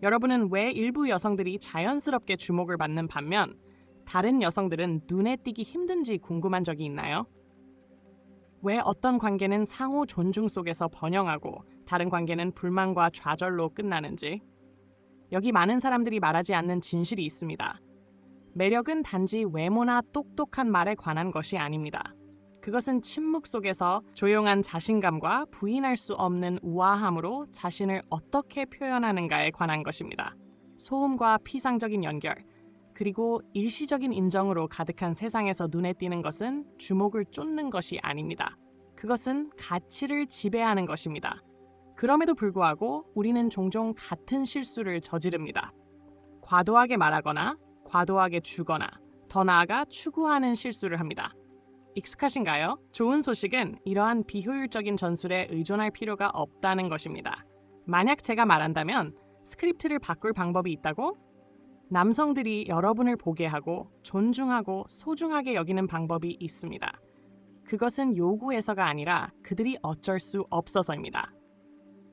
여러분은 왜 일부 여성들이 자연스럽게 주목을 받는 반면 다른 여성들은 눈에 띄기 힘든지 궁금한 적이 있나요? 왜 어떤 관계는 상호 존중 속에서 번영하고 다른 관계는 불만과 좌절로 끝나는지. 여기 많은 사람들이 말하지 않는 진실이 있습니다. 매력은 단지 외모나 똑똑한 말에 관한 것이 아닙니다. 그것은 침묵 속에서 조용한 자신감과 부인할 수 없는 우아함으로 자신을 어떻게 표현하는가에 관한 것입니다. 소음과 피상적인 연결, 그리고 일시적인 인정으로 가득한 세상에서 눈에 띄는 것은 주목을 쫓는 것이 아닙니다. 그것은 가치를 지배하는 것입니다. 그럼에도 불구하고 우리는 종종 같은 실수를 저지릅니다. 과도하게 말하거나 과도하게 주거나 더 나아가 추구하는 실수를 합니다. 익숙하신가요? 좋은 소식은 이러한 비효율적인 전술에 의존할 필요가 없다는 것입니다. 만약 제가 말한다면 스크립트를 바꿀 방법이 있다고? 남성들이 여러분을 보게 하고 존중하고 소중하게 여기는 방법이 있습니다. 그것은 요구해서가 아니라 그들이 어쩔 수 없어서입니다.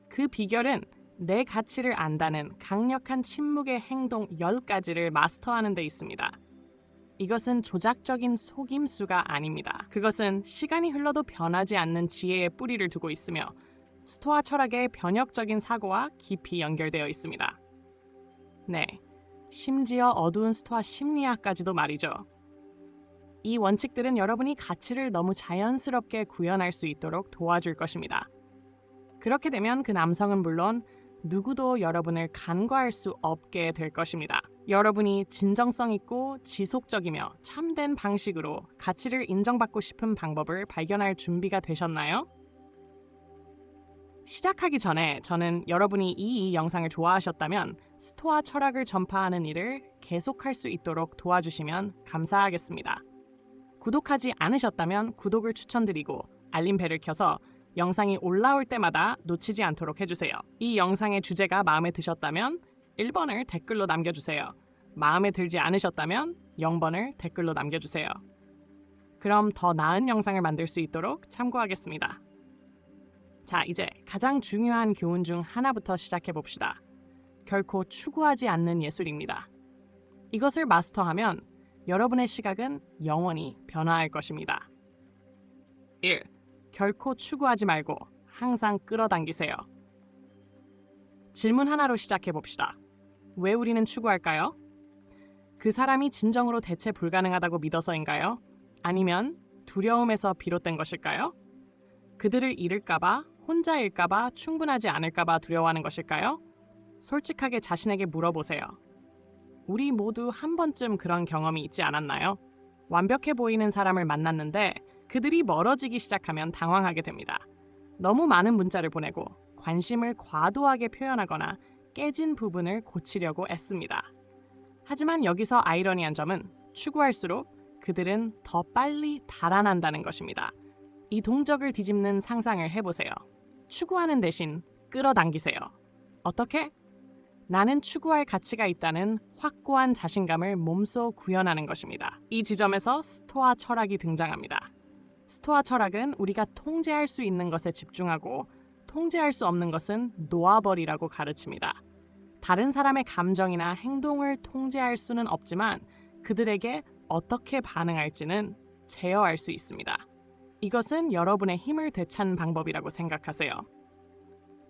그 비결은 내 가치를 안다는 강력한 침묵의 행동 10가지를 마스터하는 데 있습니다. 이것은 조작적인 속임수가 아닙니다. 그것은 시간이 흘러도 변하지 않는 지혜의 뿌리를 두고 있으며 스토아 철학의 변혁적인 사고와 깊이 연결되어 있습니다. 네, 심지어 어두운 스토아 심리학까지도 말이죠. 이 원칙들은 여러분이 가치를 너무 자연스럽게 구현할 수 있도록 도와줄 것입니다. 그렇게 되면 그 남성은 물론 누구도 여러분을 간과할 수 없게 될 것입니다. 여러분이 진정성 있고 지속적이며 참된 방식으로 가치를 인정받고 싶은 방법을 발견할 준비가 되셨나요? 시작하기 전에 저는 여러분이 이 영상을 좋아하셨다면 스토아 철학을 전파하는 일을 계속할 수 있도록 도와주시면 감사하겠습니다. 구독하지 않으셨다면 구독을 추천드리고 알림벨을 켜서 영상이 올라올 때마다 놓치지 않도록 해주세요. 이 영상의 주제가 마음에 드셨다면 1번을 댓글로 남겨주세요. 마음에 들지 않으셨다면 0번을 댓글로 남겨주세요. 그럼 더 나은 영상을 만들 수 있도록 참고하겠습니다. 자, 이제 가장 중요한 교훈 중 하나부터 시작해 봅시다. 결코 추구하지 않는 예술입니다. 이것을 마스터하면 여러분의 시각은 영원히 변화할 것입니다. 1. 결코 추구하지 말고 항상 끌어당기세요. 질문 하나로 시작해 봅시다. 왜 우리는 추구할까요? 그 사람이 진정으로 대체 불가능하다고 믿어서인가요? 아니면 두려움에서 비롯된 것일까요? 그들을 잃을까봐, 혼자일까봐, 충분하지 않을까봐 두려워하는 것일까요? 솔직하게 자신에게 물어보세요. 우리 모두 한 번쯤 그런 경험이 있지 않았나요? 완벽해 보이는 사람을 만났는데 그들이 멀어지기 시작하면 당황하게 됩니다. 너무 많은 문자를 보내고 관심을 과도하게 표현하거나 깨진 부분을 고치려고 애씁니다. 하지만 여기서 아이러니한 점은 추구할수록 그들은 더 빨리 달아난다는 것입니다. 이 동적을 뒤집는 상상을 해보세요. 추구하는 대신 끌어당기세요. 어떻게? 나는 추구할 가치가 있다는 확고한 자신감을 몸소 구현하는 것입니다. 이 지점에서 스토아 철학이 등장합니다. 스토아 철학은 우리가 통제할 수 있는 것에 집중하고 통제할 수 없는 것은 놓아버리라고 가르칩니다. 다른 사람의 감정이나 행동을 통제할 수는 없지만 그들에게 어떻게 반응할지는 제어할 수 있습니다. 이것은 여러분의 힘을 되찾는 방법이라고 생각하세요.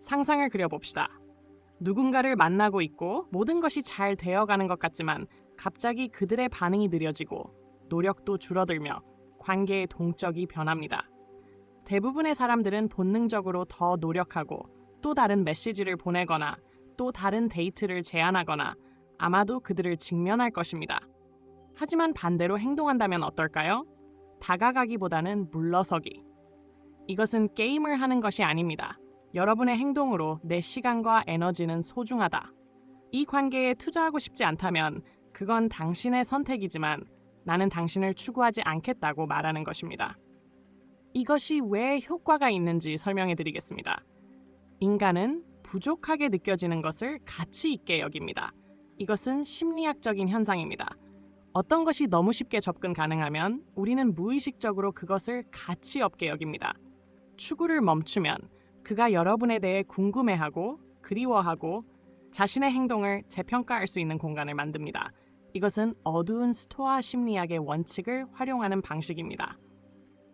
상상을 그려봅시다. 누군가를 만나고 있고 모든 것이 잘 되어가는 것 같지만 갑자기 그들의 반응이 느려지고 노력도 줄어들며 관계의 동적이 변합니다. 대부분의 사람들은 본능적으로 더 노력하고 또 다른 메시지를 보내거나 또 다른 데이트를 제안하거나 아마도 그들을 직면할 것입니다. 하지만 반대로 행동한다면 어떨까요? 다가가기보다는 물러서기. 이것은 게임을 하는 것이 아닙니다. 여러분의 행동으로 내 시간과 에너지는 소중하다. 이 관계에 투자하고 싶지 않다면 그건 당신의 선택이지만 나는 당신을 추구하지 않겠다고 말하는 것입니다. 이것이 왜 효과가 있는지 설명해 드리겠습니다. 인간은 부족하게 느껴지는 것을 가치 있게 여깁니다. 이것은 심리학적인 현상입니다. 어떤 것이 너무 쉽게 접근 가능하면 우리는 무의식적으로 그것을 가치 없게 여깁니다. 추구를 멈추면 그가 여러분에 대해 궁금해하고 그리워하고 자신의 행동을 재평가할 수 있는 공간을 만듭니다. 이것은 어두운 스토아 심리학의 원칙을 활용하는 방식입니다.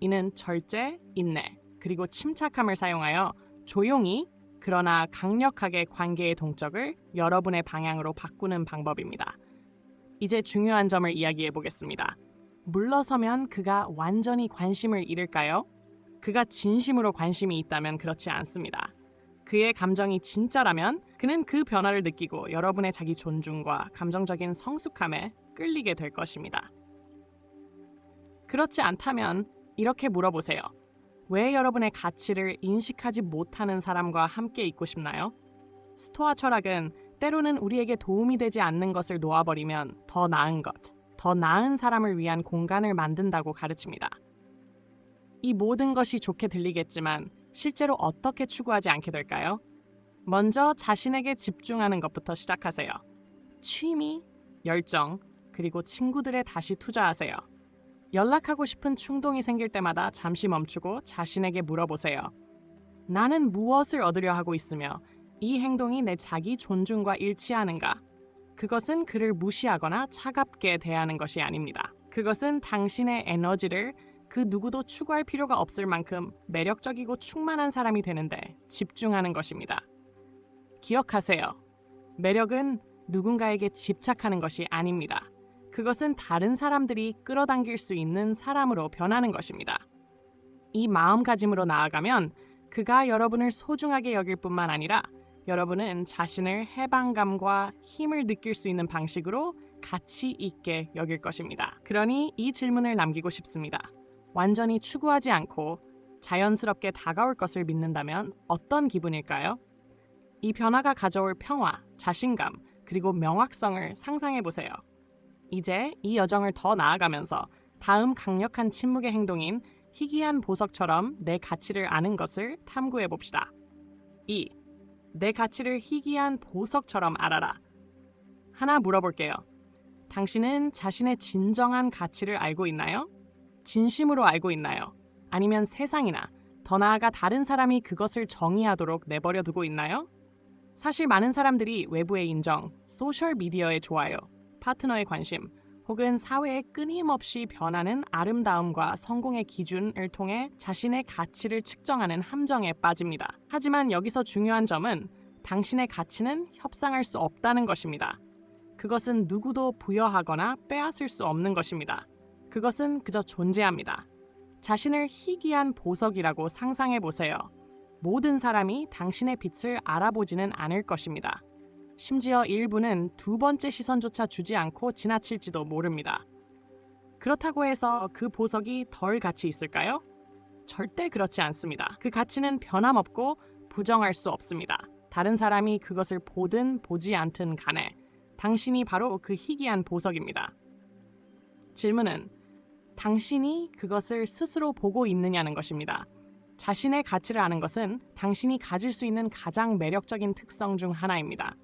이는 절제, 인내, 그리고 침착함을 사용하여 조용히 그러나 강력하게 관계의 동적을 여러분의 방향으로 바꾸는 방법입니다. 이제 중요한 점을 이야기해 보겠습니다. 물러서면 그가 완전히 관심을 잃을까요? 그가 진심으로 관심이 있다면 그렇지 않습니다. 그의 감정이 진짜라면 그는 그 변화를 느끼고 여러분의 자기 존중과 감정적인 성숙함에 끌리게 될 것입니다. 그렇지 않다면 이렇게 물어보세요. 왜 여러분의 가치를 인식하지 못하는 사람과 함께 있고 싶나요? 스토아 철학은 때로는 우리에게 도움이 되지 않는 것을 놓아버리면 더 나은 것, 더 나은 사람을 위한 공간을 만든다고 가르칩니다. 이 모든 것이 좋게 들리겠지만 실제로 어떻게 추구하지 않게 될까요? 먼저 자신에게 집중하는 것부터 시작하세요. 취미, 열정, 그리고 친구들에 다시 투자하세요. 연락하고 싶은 충동이 생길 때마다 잠시 멈추고 자신에게 물어보세요. 나는 무엇을 얻으려 하고 있으며 이 행동이 내 자기 존중과 일치하는가? 그것은 그를 무시하거나 차갑게 대하는 것이 아닙니다. 그것은 당신의 에너지를 그 누구도 추구할 필요가 없을 만큼 매력적이고 충만한 사람이 되는데 집중하는 것입니다. 기억하세요. 매력은 누군가에게 집착하는 것이 아닙니다. 그것은 다른 사람들이 끌어당길 수 있는 사람으로 변하는 것입니다. 이 마음가짐으로 나아가면 그가 여러분을 소중하게 여길 뿐만 아니라 여러분은 자신을 해방감과 힘을 느낄 수 있는 방식으로 가치 있게 여길 것입니다. 그러니 이 질문을 남기고 싶습니다. 완전히 추구하지 않고 자연스럽게 다가올 것을 믿는다면 어떤 기분일까요? 이 변화가 가져올 평화, 자신감, 그리고 명확성을 상상해 보세요. 이제 이 여정을 더 나아가면서 다음 강력한 침묵의 행동인 희귀한 보석처럼 내 가치를 아는 것을 탐구해 봅시다. 2. 내 가치를 희귀한 보석처럼 알아라. 하나 물어볼게요. 당신은 자신의 진정한 가치를 알고 있나요? 진심으로 알고 있나요? 아니면 세상이나 더 나아가 다른 사람이 그것을 정의하도록 내버려 두고 있나요? 사실 많은 사람들이 외부의 인정, 소셜미디어의 좋아요, 파트너의 관심, 혹은 사회의 끊임없이 변하는 아름다움과 성공의 기준을 통해 자신의 가치를 측정하는 함정에 빠집니다. 하지만 여기서 중요한 점은 당신의 가치는 협상할 수 없다는 것입니다. 그것은 누구도 부여하거나 빼앗을 수 없는 것입니다. 그것은 그저 존재합니다. 자신을 희귀한 보석이라고 상상해 보세요. 모든 사람이 당신의 빛을 알아보지는 않을 것입니다. 심지어 일부는 두 번째 시선조차 주지 않고 지나칠지도 모릅니다. 그렇다고 해서 그 보석이 덜 가치 있을까요? 절대 그렇지 않습니다. 그 가치는 변함없고 부정할 수 없습니다. 다른 사람이 그것을 보든 보지 않든 간에 당신이 바로 그 희귀한 보석입니다. 질문은 당신이 그것을 스스로 보고 있느냐는 것입니다. 자신의 가치를 아는 것은 당신이 가질 수 있는 가장 매력적인 특성 중 하나입니다.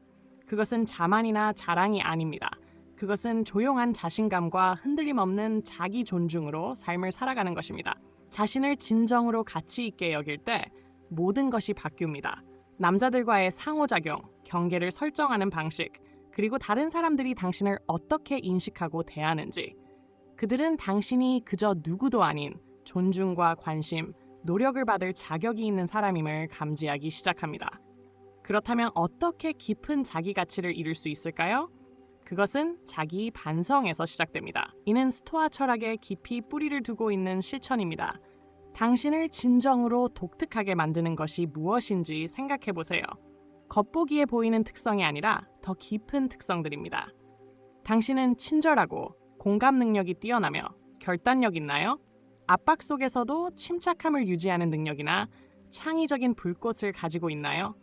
그것은 자만이나 자랑이 아닙니다. 그것은 조용한 자신감과 흔들림 없는 자기 존중으로 삶을 살아가는 것입니다. 자신을 진정으로 가치 있게 여길 때 모든 것이 바뀝니다. 남자들과의 상호작용, 경계를 설정하는 방식, 그리고 다른 사람들이 당신을 어떻게 인식하고 대하는지, 그들은 당신이 그저 누구도 아닌 존중과 관심, 노력을 받을 자격이 있는 사람임을 감지하기 시작합니다. 그렇다면 어떻게 깊은 자기 가치를 이룰 수 있을까요? 그것은 자기 반성에서 시작됩니다. 이는 스토아 철학에 깊이 뿌리를 두고 있는 실천입니다. 당신을 진정으로 독특하게 만드는 것이 무엇인지 생각해 보세요. 겉보기에 보이는 특성이 아니라 더 깊은 특성들입니다. 당신은 친절하고 공감 능력이 뛰어나며 결단력 있나요? 압박 속에서도 침착함을 유지하는 능력이나 창의적인 불꽃을 가지고 있나요?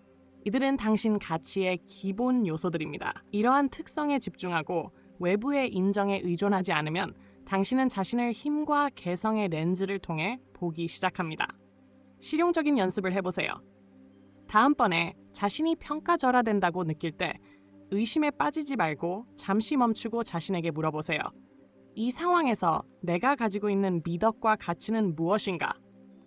이들은 당신 가치의 기본 요소들입니다. 이러한 특성에 집중하고 외부의 인정에 의존하지 않으면 당신은 자신을 힘과 개성의 렌즈를 통해 보기 시작합니다. 실용적인 연습을 해보세요. 다음번에 자신이 평가절하된다고 느낄 때 의심에 빠지지 말고 잠시 멈추고 자신에게 물어보세요. 이 상황에서 내가 가지고 있는 미덕과 가치는 무엇인가?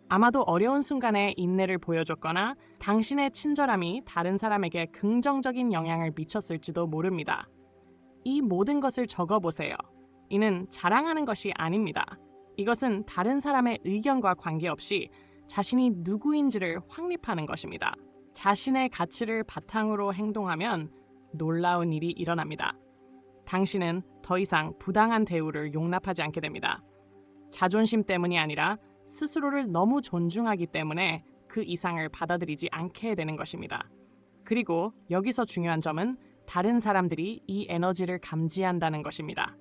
아마도 어려운 순간에 인내를 보여줬거나 당신의 친절함이 다른 사람에게 긍정적인 영향을 미쳤을지도 모릅니다. 이 모든 것을 적어보세요. 이는 자랑하는 것이 아닙니다. 이것은 다른 사람의 의견과 관계없이 자신이 누구인지를 확립하는 것입니다. 자신의 가치를 바탕으로 행동하면 놀라운 일이 일어납니다. 당신은 더 이상 부당한 대우를 용납하지 않게 됩니다. 자존심 때문이 아니라 스스로를 너무 존중하기 때문에 그 이상을 받아들이지 않게 되는 것입니다. 그리고 여기서 중요한 점은 다른 사람들이 이 에너지를 감지한다는 것입니다.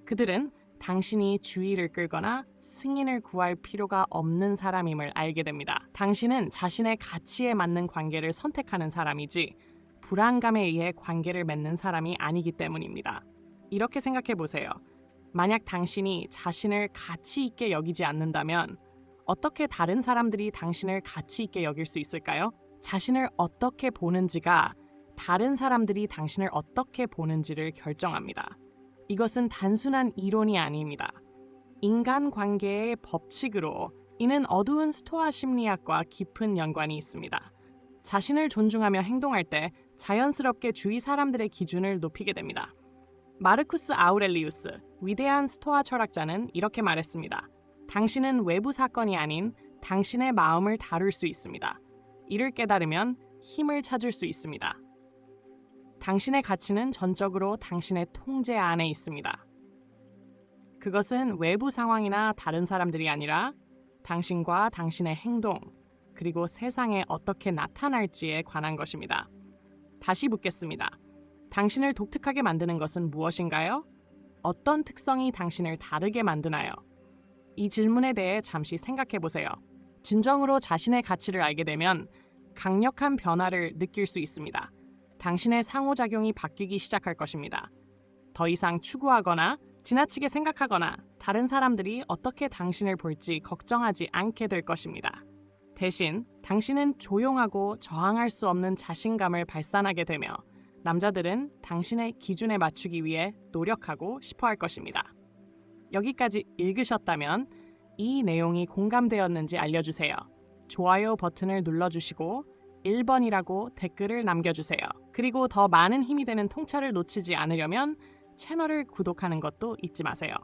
그들은 당신이 주의를 끌거나 승인을 구할 필요가 없는 사람임을 알게 됩니다. 당신은 자신의 가치에 맞는 관계를 선택하는 사람이지 불안감에 의해 관계를 맺는 사람이 아니기 때문입니다. 이렇게 생각해 보세요. 만약 당신이 자신을 가치 있게 여기지 않는다면 어떻게 다른 사람들이 당신을 가치 있게 여길 수 있을까요? 자신을 어떻게 보는지가 다른 사람들이 당신을 어떻게 보는지를 결정합니다. 이것은 단순한 이론이 아닙니다. 인간관계의 법칙으로 이는 어두운 스토아 심리학과 깊은 연관이 있습니다. 자신을 존중하며 행동할 때 자연스럽게 주위 사람들의 기준을 높이게 됩니다. 마르쿠스 아우렐리우스, 위대한 스토아 철학자는 이렇게 말했습니다. 당신은 외부 사건이 아닌 당신의 마음을 다룰 수 있습니다. 이를 깨달으면 힘을 찾을 수 있습니다. 당신의 가치는 전적으로 당신의 통제 안에 있습니다. 그것은 외부 상황이나 다른 사람들이 아니라 당신과 당신의 행동, 그리고 세상에 어떻게 나타날지에 관한 것입니다. 다시 묻겠습니다. 당신을 독특하게 만드는 것은 무엇인가요? 어떤 특성이 당신을 다르게 만드나요? 이 질문에 대해 잠시 생각해 보세요. 진정으로 자신의 가치를 알게 되면 강력한 변화를 느낄 수 있습니다. 당신의 상호작용이 바뀌기 시작할 것입니다. 더 이상 추구하거나 지나치게 생각하거나 다른 사람들이 어떻게 당신을 볼지 걱정하지 않게 될 것입니다. 대신 당신은 조용하고 저항할 수 없는 자신감을 발산하게 되며 남자들은 당신의 기준에 맞추기 위해 노력하고 싶어 할 것입니다. 여기까지 읽으셨다면 이 내용이 공감되었는지 알려주세요. 좋아요 버튼을 눌러주시고 1번이라고 댓글을 남겨주세요. 그리고 더 많은 힘이 되는 통찰을 놓치지 않으려면 채널을 구독하는 것도 잊지 마세요.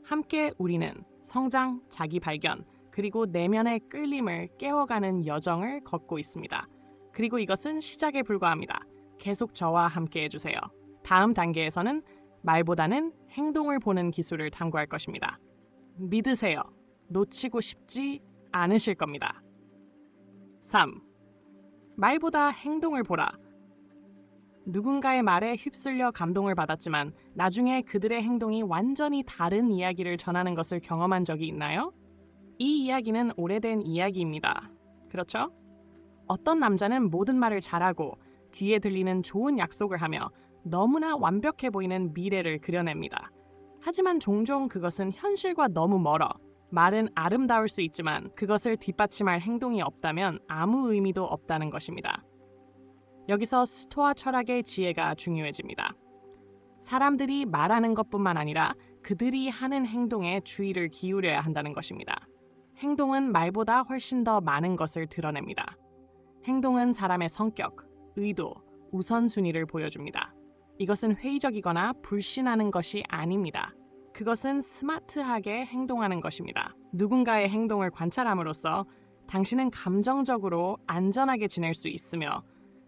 함께 우리는 성장, 자기 발견, 그리고 내면의 끌림을 깨워가는 여정을 걷고 있습니다. 그리고 이것은 시작에 불과합니다. 계속 저와 함께 해주세요. 다음 단계에서는 말보다는 행동을 보는 기술을 탐구할 것입니다. 믿으세요. 놓치고 싶지 않으실 겁니다. 3. 말보다 행동을 보라. 누군가의 말에 휩쓸려 감동을 받았지만 나중에 그들의 행동이 완전히 다른 이야기를 전하는 것을 경험한 적이 있나요? 이 이야기는 오래된 이야기입니다. 그렇죠? 어떤 남자는 모든 말을 잘하고 귀에 들리는 좋은 약속을 하며 너무나 완벽해 보이는 미래를 그려냅니다. 하지만 종종 그것은 현실과 너무 멀어. 말은 아름다울 수 있지만 그것을 뒷받침할 행동이 없다면 아무 의미도 없다는 것입니다. 여기서 스토아 철학의 지혜가 중요해집니다. 사람들이 말하는 것뿐만 아니라 그들이 하는 행동에 주의를 기울여야 한다는 것입니다. 행동은 말보다 훨씬 더 많은 것을 드러냅니다. 행동은 사람의 성격, 의도, 우선순위를 보여줍니다. 이것은 회의적이거나 불신하는 것이 아닙니다. 그것은 스마트하게 행동하는 것입니다. 누군가의 행동을 관찰함으로써 당신은 감정적으로 안전하게 지낼 수 있으며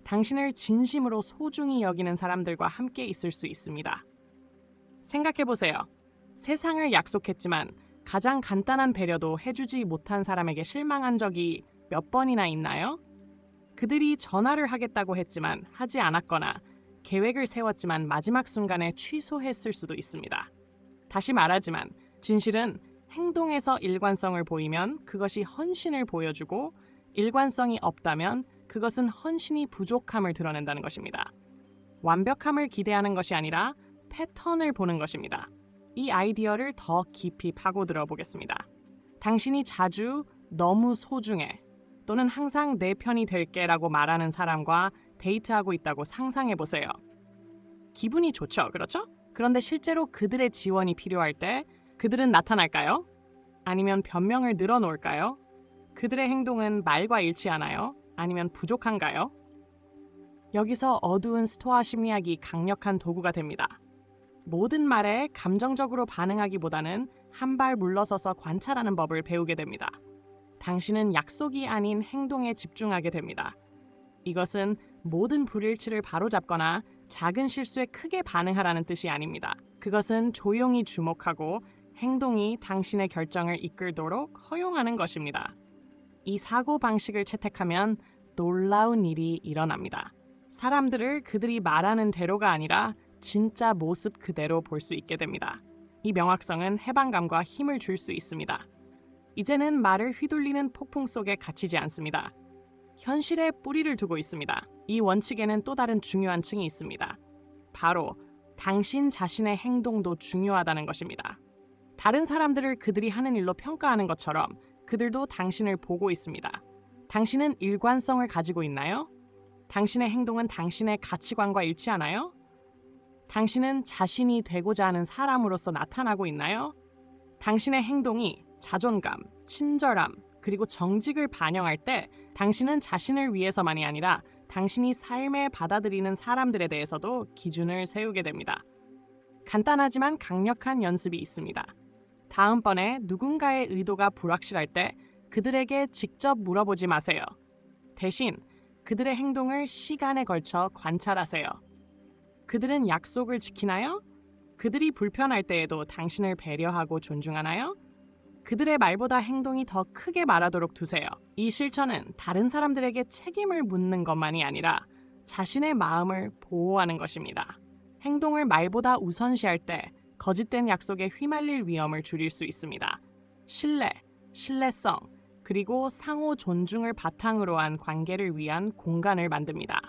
당신을 진심으로 소중히 여기는 사람들과 함께 있을 수 있습니다. 생각해보세요. 세상을 약속했지만 가장 간단한 배려도 해주지 못한 사람에게 실망한 적이 몇 번이나 있나요? 그들이 전화를 하겠다고 했지만 하지 않았거나 계획을 세웠지만 마지막 순간에 취소했을 수도 있습니다. 다시 말하지만 진실은 행동에서 일관성을 보이면 그것이 헌신을 보여주고 일관성이 없다면 그것은 헌신이 부족함을 드러낸다는 것입니다. 완벽함을 기대하는 것이 아니라 패턴을 보는 것입니다. 이 아이디어를 더 깊이 파고들어 보겠습니다. 당신이 자주 너무 소중해 또는 항상 내 편이 될게라고 말하는 사람과 데이트하고 있다고 상상해 보세요. 기분이 좋죠, 그렇죠? 그런데 실제로 그들의 지원이 필요할 때 그들은 나타날까요? 아니면 변명을 늘어놓을까요? 그들의 행동은 말과 일치하나요? 아니면 부족한가요? 여기서 어두운 스토아 심리학이 강력한 도구가 됩니다. 모든 말에 감정적으로 반응하기보다는 한 발 물러서서 관찰하는 법을 배우게 됩니다. 당신은 약속이 아닌 행동에 집중하게 됩니다. 이것은 모든 불일치를 바로잡거나 작은 실수에 크게 반응하라는 뜻이 아닙니다. 그것은 조용히 주목하고 행동이 당신의 결정을 이끌도록 허용하는 것입니다. 이 사고 방식을 채택하면 놀라운 일이 일어납니다. 사람들을 그들이 말하는 대로가 아니라 진짜 모습 그대로 볼 수 있게 됩니다. 이 명확성은 해방감과 힘을 줄 수 있습니다. 이제는 말을 휘둘리는 폭풍 속에 갇히지 않습니다. 현실에 뿌리를 두고 있습니다. 이 원칙에는 또 다른 중요한 층이 있습니다. 바로 당신 자신의 행동도 중요하다는 것입니다. 다른 사람들을 그들이 하는 일로 평가하는 것처럼 그들도 당신을 보고 있습니다. 당신은 일관성을 가지고 있나요? 당신의 행동은 당신의 가치관과 일치하나요? 당신은 자신이 되고자 하는 사람으로서 나타나고 있나요? 당신의 행동이 자존감, 친절함, 그리고 정직을 반영할 때 당신은 자신을 위해서만이 아니라 당신이 삶에 받아들이는 사람들에 대해서도 기준을 세우게 됩니다. 간단하지만 강력한 연습이 있습니다. 다음번에 누군가의 의도가 불확실할 때 그들에게 직접 물어보지 마세요. 대신 그들의 행동을 시간에 걸쳐 관찰하세요. 그들은 약속을 지키나요? 그들이 불편할 때에도 당신을 배려하고 존중하나요? 그들의 말보다 행동이 더 크게 말하도록 두세요. 이 실천은 다른 사람들에게 책임을 묻는 것만이 아니라 자신의 마음을 보호하는 것입니다. 행동을 말보다 우선시할 때 거짓된 약속에 휘말릴 위험을 줄일 수 있습니다. 신뢰, 신뢰성, 그리고 상호 존중을 바탕으로 한 관계를 위한 공간을 만듭니다.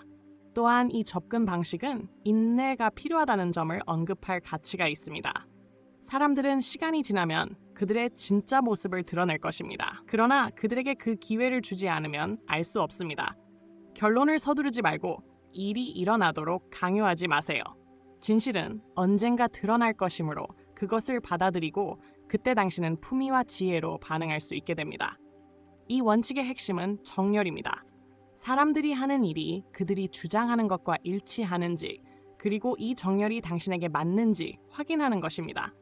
또한 이 접근 방식은 인내가 필요하다는 점을 언급할 가치가 있습니다. 사람들은 시간이 지나면 그들의 진짜 모습을 드러낼 것입니다. 그러나 그들에게 그 기회를 주지 않으면 알 수 없습니다. 결론을 서두르지 말고 일이 일어나도록 강요하지 마세요. 진실은 언젠가 드러날 것이므로 그것을 받아들이고 그때 당신은 품위와 지혜로 반응할 수 있게 됩니다. 이 원칙의 핵심은 정렬입니다. 사람들이 하는 일이 그들이 주장하는 것과 일치하는지, 그리고 이 정렬이 당신에게 맞는지 확인하는 것입니다.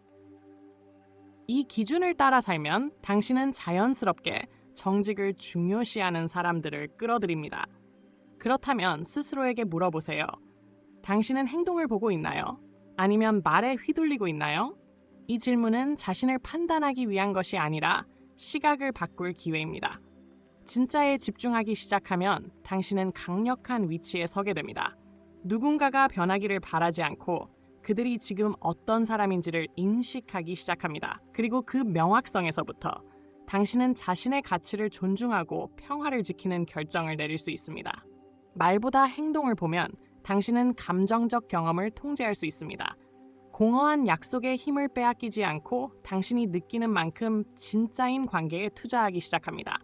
이 기준을 따라 살면 당신은 자연스럽게 정직을 중요시하는 사람들을 끌어들입니다. 그렇다면 스스로에게 물어보세요. 당신은 행동을 보고 있나요? 아니면 말에 휘둘리고 있나요? 이 질문은 자신을 판단하기 위한 것이 아니라 시각을 바꿀 기회입니다. 진짜에 집중하기 시작하면 당신은 강력한 위치에 서게 됩니다. 누군가가 변하기를 바라지 않고 그들이 지금 어떤 사람인지를 인식하기 시작합니다. 그리고 그 명확성에서부터 당신은 자신의 가치를 존중하고 평화를 지키는 결정을 내릴 수 있습니다. 말보다 행동을 보면 당신은 감정적 경험을 통제할 수 있습니다. 공허한 약속의 힘을 빼앗기지 않고 당신이 느끼는 만큼 진짜인 관계에 투자하기 시작합니다.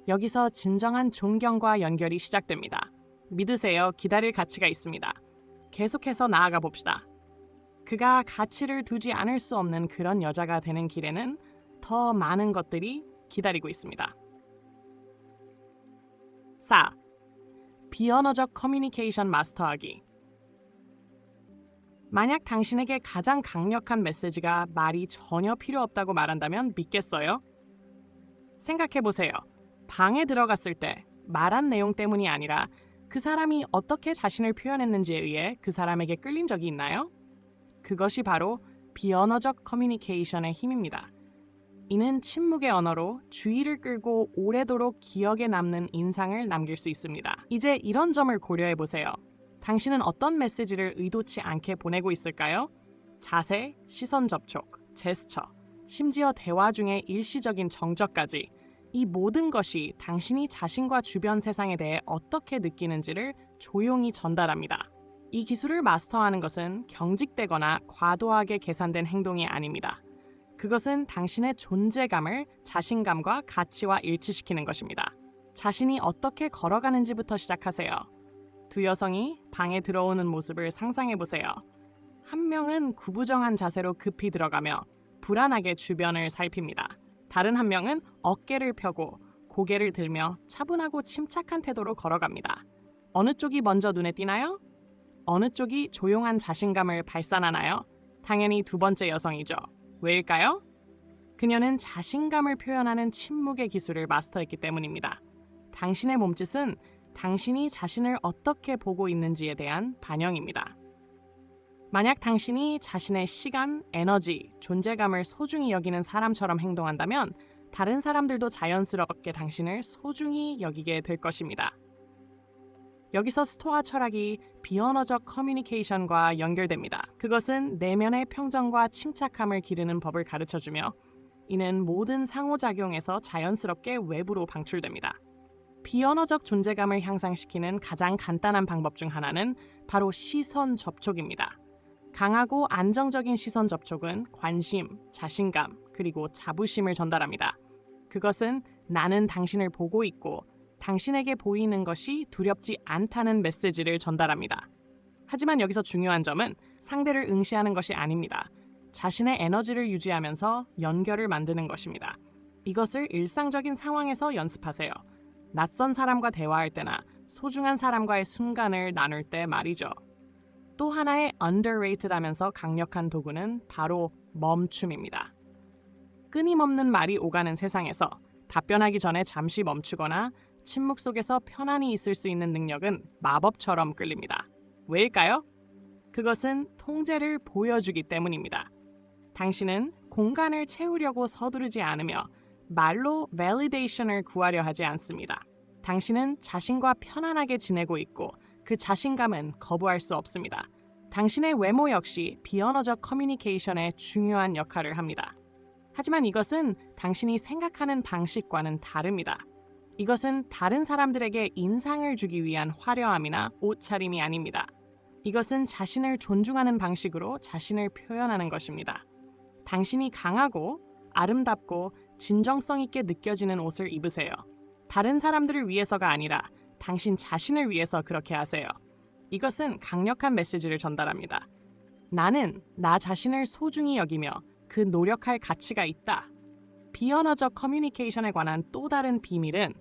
여기서 진정한 존경과 연결이 시작됩니다. 믿으세요. 기다릴 가치가 있습니다. 계속해서 나아가 봅시다. 그가 가치를 두지 않을 수 없는 그런 여자가 되는 길에는 더 많은 것들이 기다리고 있습니다. 4. 비언어적 커뮤니케이션 마스터하기. 만약 당신에게 가장 강력한 메시지가 말이 전혀 필요 없다고 말한다면 믿겠어요? 생각해보세요. 방에 들어갔을 때 말한 내용 때문이 아니라 그 사람이 어떻게 자신을 표현했는지에 의해 그 사람에게 끌린 적이 있나요? 그것이 바로 비언어적 커뮤니케이션의 힘입니다. 이는 침묵의 언어로 주의를 끌고 오래도록 기억에 남는 인상을 남길 수 있습니다. 이제 이런 점을 고려해 보세요. 당신은 어떤 메시지를 의도치 않게 보내고 있을까요? 자세, 시선 접촉, 제스처, 심지어 대화 중의 일시적인 정적까지 이 모든 것이 당신이 자신과 주변 세상에 대해 어떻게 느끼는지를 조용히 전달합니다. 이 기술을 마스터하는 것은 경직되거나 과도하게 계산된 행동이 아닙니다. 그것은 당신의 존재감을 자신감과 가치와 일치시키는 것입니다. 자신이 어떻게 걸어가는지부터 시작하세요. 두 여성이 방에 들어오는 모습을 상상해 보세요. 한 명은 구부정한 자세로 급히 들어가며 불안하게 주변을 살핍니다. 다른 한 명은 어깨를 펴고 고개를 들며 차분하고 침착한 태도로 걸어갑니다. 어느 쪽이 먼저 눈에 띄나요? 어느 쪽이 조용한 자신감을 발산하나요? 당연히 두 번째 여성이죠. 왜일까요? 그녀는 자신감을 표현하는 침묵의 기술을 마스터했기 때문입니다. 당신의 몸짓은 당신이 자신을 어떻게 보고 있는지에 대한 반영입니다. 만약 당신이 자신의 시간, 에너지, 존재감을 소중히 여기는 사람처럼 행동한다면 다른 사람들도 자연스럽게 당신을 소중히 여기게 될 것입니다. 여기서 스토아 철학이 비언어적 커뮤니케이션과 연결됩니다. 그것은 내면의 평정과 침착함을 기르는 법을 가르쳐주며 이는 모든 상호작용에서 자연스럽게 외부로 방출됩니다. 비언어적 존재감을 향상시키는 가장 간단한 방법 중 하나는 바로 시선 접촉입니다. 강하고 안정적인 시선 접촉은 관심, 자신감, 그리고 자부심을 전달합니다. 그것은 나는 당신을 보고 있고 당신에게 보이는 것이 두렵지 않다는 메시지를 전달합니다. 하지만 여기서 중요한 점은 상대를 응시하는 것이 아닙니다. 자신의 에너지를 유지하면서 연결을 만드는 것입니다. 이것을 일상적인 상황에서 연습하세요. 낯선 사람과 대화할 때나 소중한 사람과의 순간을 나눌 때 말이죠. 또 하나의 underrated하면서 강력한 도구는 바로 멈춤입니다. 끊임없는 말이 오가는 세상에서 답변하기 전에 잠시 멈추거나 침묵 속에서 편안히 있을 수 있는 능력은 마법처럼 끌립니다. 왜일까요? 그것은 통제를 보여주기 때문입니다. 당신은 공간을 채우려고 서두르지 않으며 말로 validation을 구하려 하지 않습니다. 당신은 자신과 편안하게 지내고 있고 그 자신감은 거부할 수 없습니다. 당신의 외모 역시 비언어적 커뮤니케이션에 중요한 역할을 합니다. 하지만 이것은 당신이 생각하는 방식과는 다릅니다. 이것은 다른 사람들에게 인상을 주기 위한 화려함이나 옷차림이 아닙니다. 이것은 자신을 존중하는 방식으로 자신을 표현하는 것입니다. 당신이 강하고 아름답고 진정성 있게 느껴지는 옷을 입으세요. 다른 사람들을 위해서가 아니라 당신 자신을 위해서 그렇게 하세요. 이것은 강력한 메시지를 전달합니다. 나는 나 자신을 소중히 여기며 그 노력할 가치가 있다. 비언어적 커뮤니케이션에 관한 또 다른 비밀은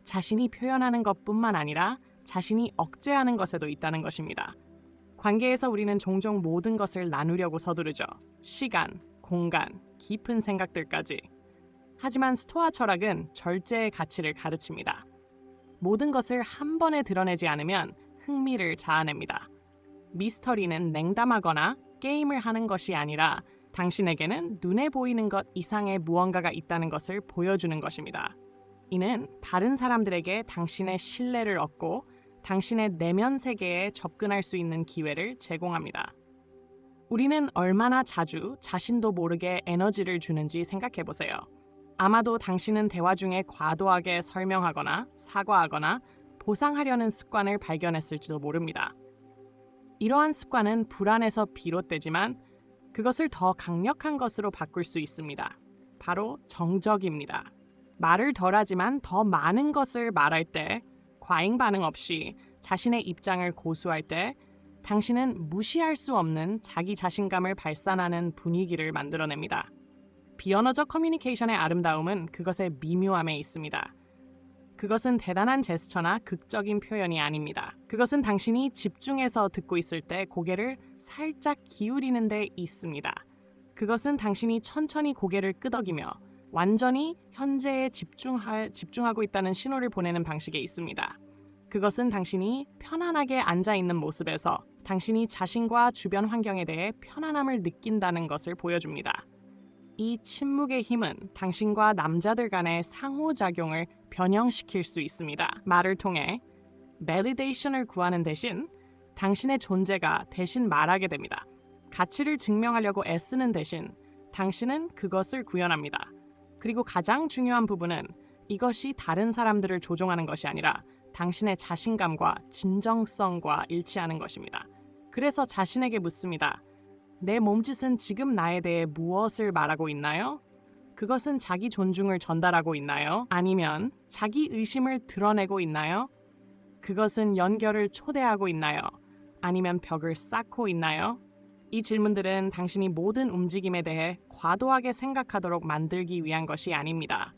자신이 표현하는 것뿐만 아니라 자신이 억제하는 것에도 있다는 것입니다. 관계에서 우리는 종종 모든 것을 나누려고 서두르죠. 시간, 공간, 깊은 생각들까지. 하지만 스토아 철학은 절제의 가치를 가르칩니다. 모든 것을 한 번에 드러내지 않으면 흥미를 자아냅니다. 미스터리는 냉담하거나 게임을 하는 것이 아니라 당신에게는 눈에 보이는 것 이상의 무언가가 있다는 것을 보여주는 것입니다. 이는 다른 사람들에게 당신의 신뢰를 얻고 당신의 내면 세계에 접근할 수 있는 기회를 제공합니다. 우리는 얼마나 자주 자신도 모르게 에너지를 주는지 생각해 보세요. 아마도 당신은 대화 중에 과도하게 설명하거나 사과하거나 보상하려는 습관을 발견했을지도 모릅니다. 이러한 습관은 불안에서 비롯되지만 그것을 더 강력한 것으로 바꿀 수 있습니다. 바로 정적입니다. 말을 덜하지만 더 많은 것을 말할 때, 과잉 반응 없이 자신의 입장을 고수할 때 당신은 무시할 수 없는 자기 자신감을 발산하는 분위기를 만들어냅니다. 비언어적 커뮤니케이션의 아름다움은 그것의 미묘함에 있습니다. 그것은 대단한 제스처나 극적인 표현이 아닙니다. 그것은 당신이 집중해서 듣고 있을 때 고개를 살짝 기울이는 데 있습니다. 그것은 당신이 천천히 고개를 끄덕이며 완전히 현재에 집중하고 있다는 신호를 보내는 방식에 있습니다. 그것은 당신이 편안하게 앉아있는 모습에서 당신이 자신과 주변 환경에 대해 편안함을 느낀다는 것을 보여줍니다. 이 침묵의 힘은 당신과 남자들 간의 상호작용을 변형시킬 수 있습니다. 말을 통해 validation을 구하는 대신 당신의 존재가 대신 말하게 됩니다. 가치를 증명하려고 애쓰는 대신 당신은 그것을 구현합니다. 그리고 가장 중요한 부분은 이것이 다른 사람들을 조종하는 것이 아니라 당신의 자신감과 진정성과 일치하는 것입니다. 그래서 자신에게 묻습니다. 내 몸짓은 지금 나에 대해 무엇을 말하고 있나요? 그것은 자기 존중을 전달하고 있나요? 아니면 자기 의심을 드러내고 있나요? 그것은 연결을 초대하고 있나요? 아니면 벽을 쌓고 있나요? 이 질문들은 당신이 모든 움직임에 대해 과도하게 생각하도록 만들기 위한 것이 아닙니다.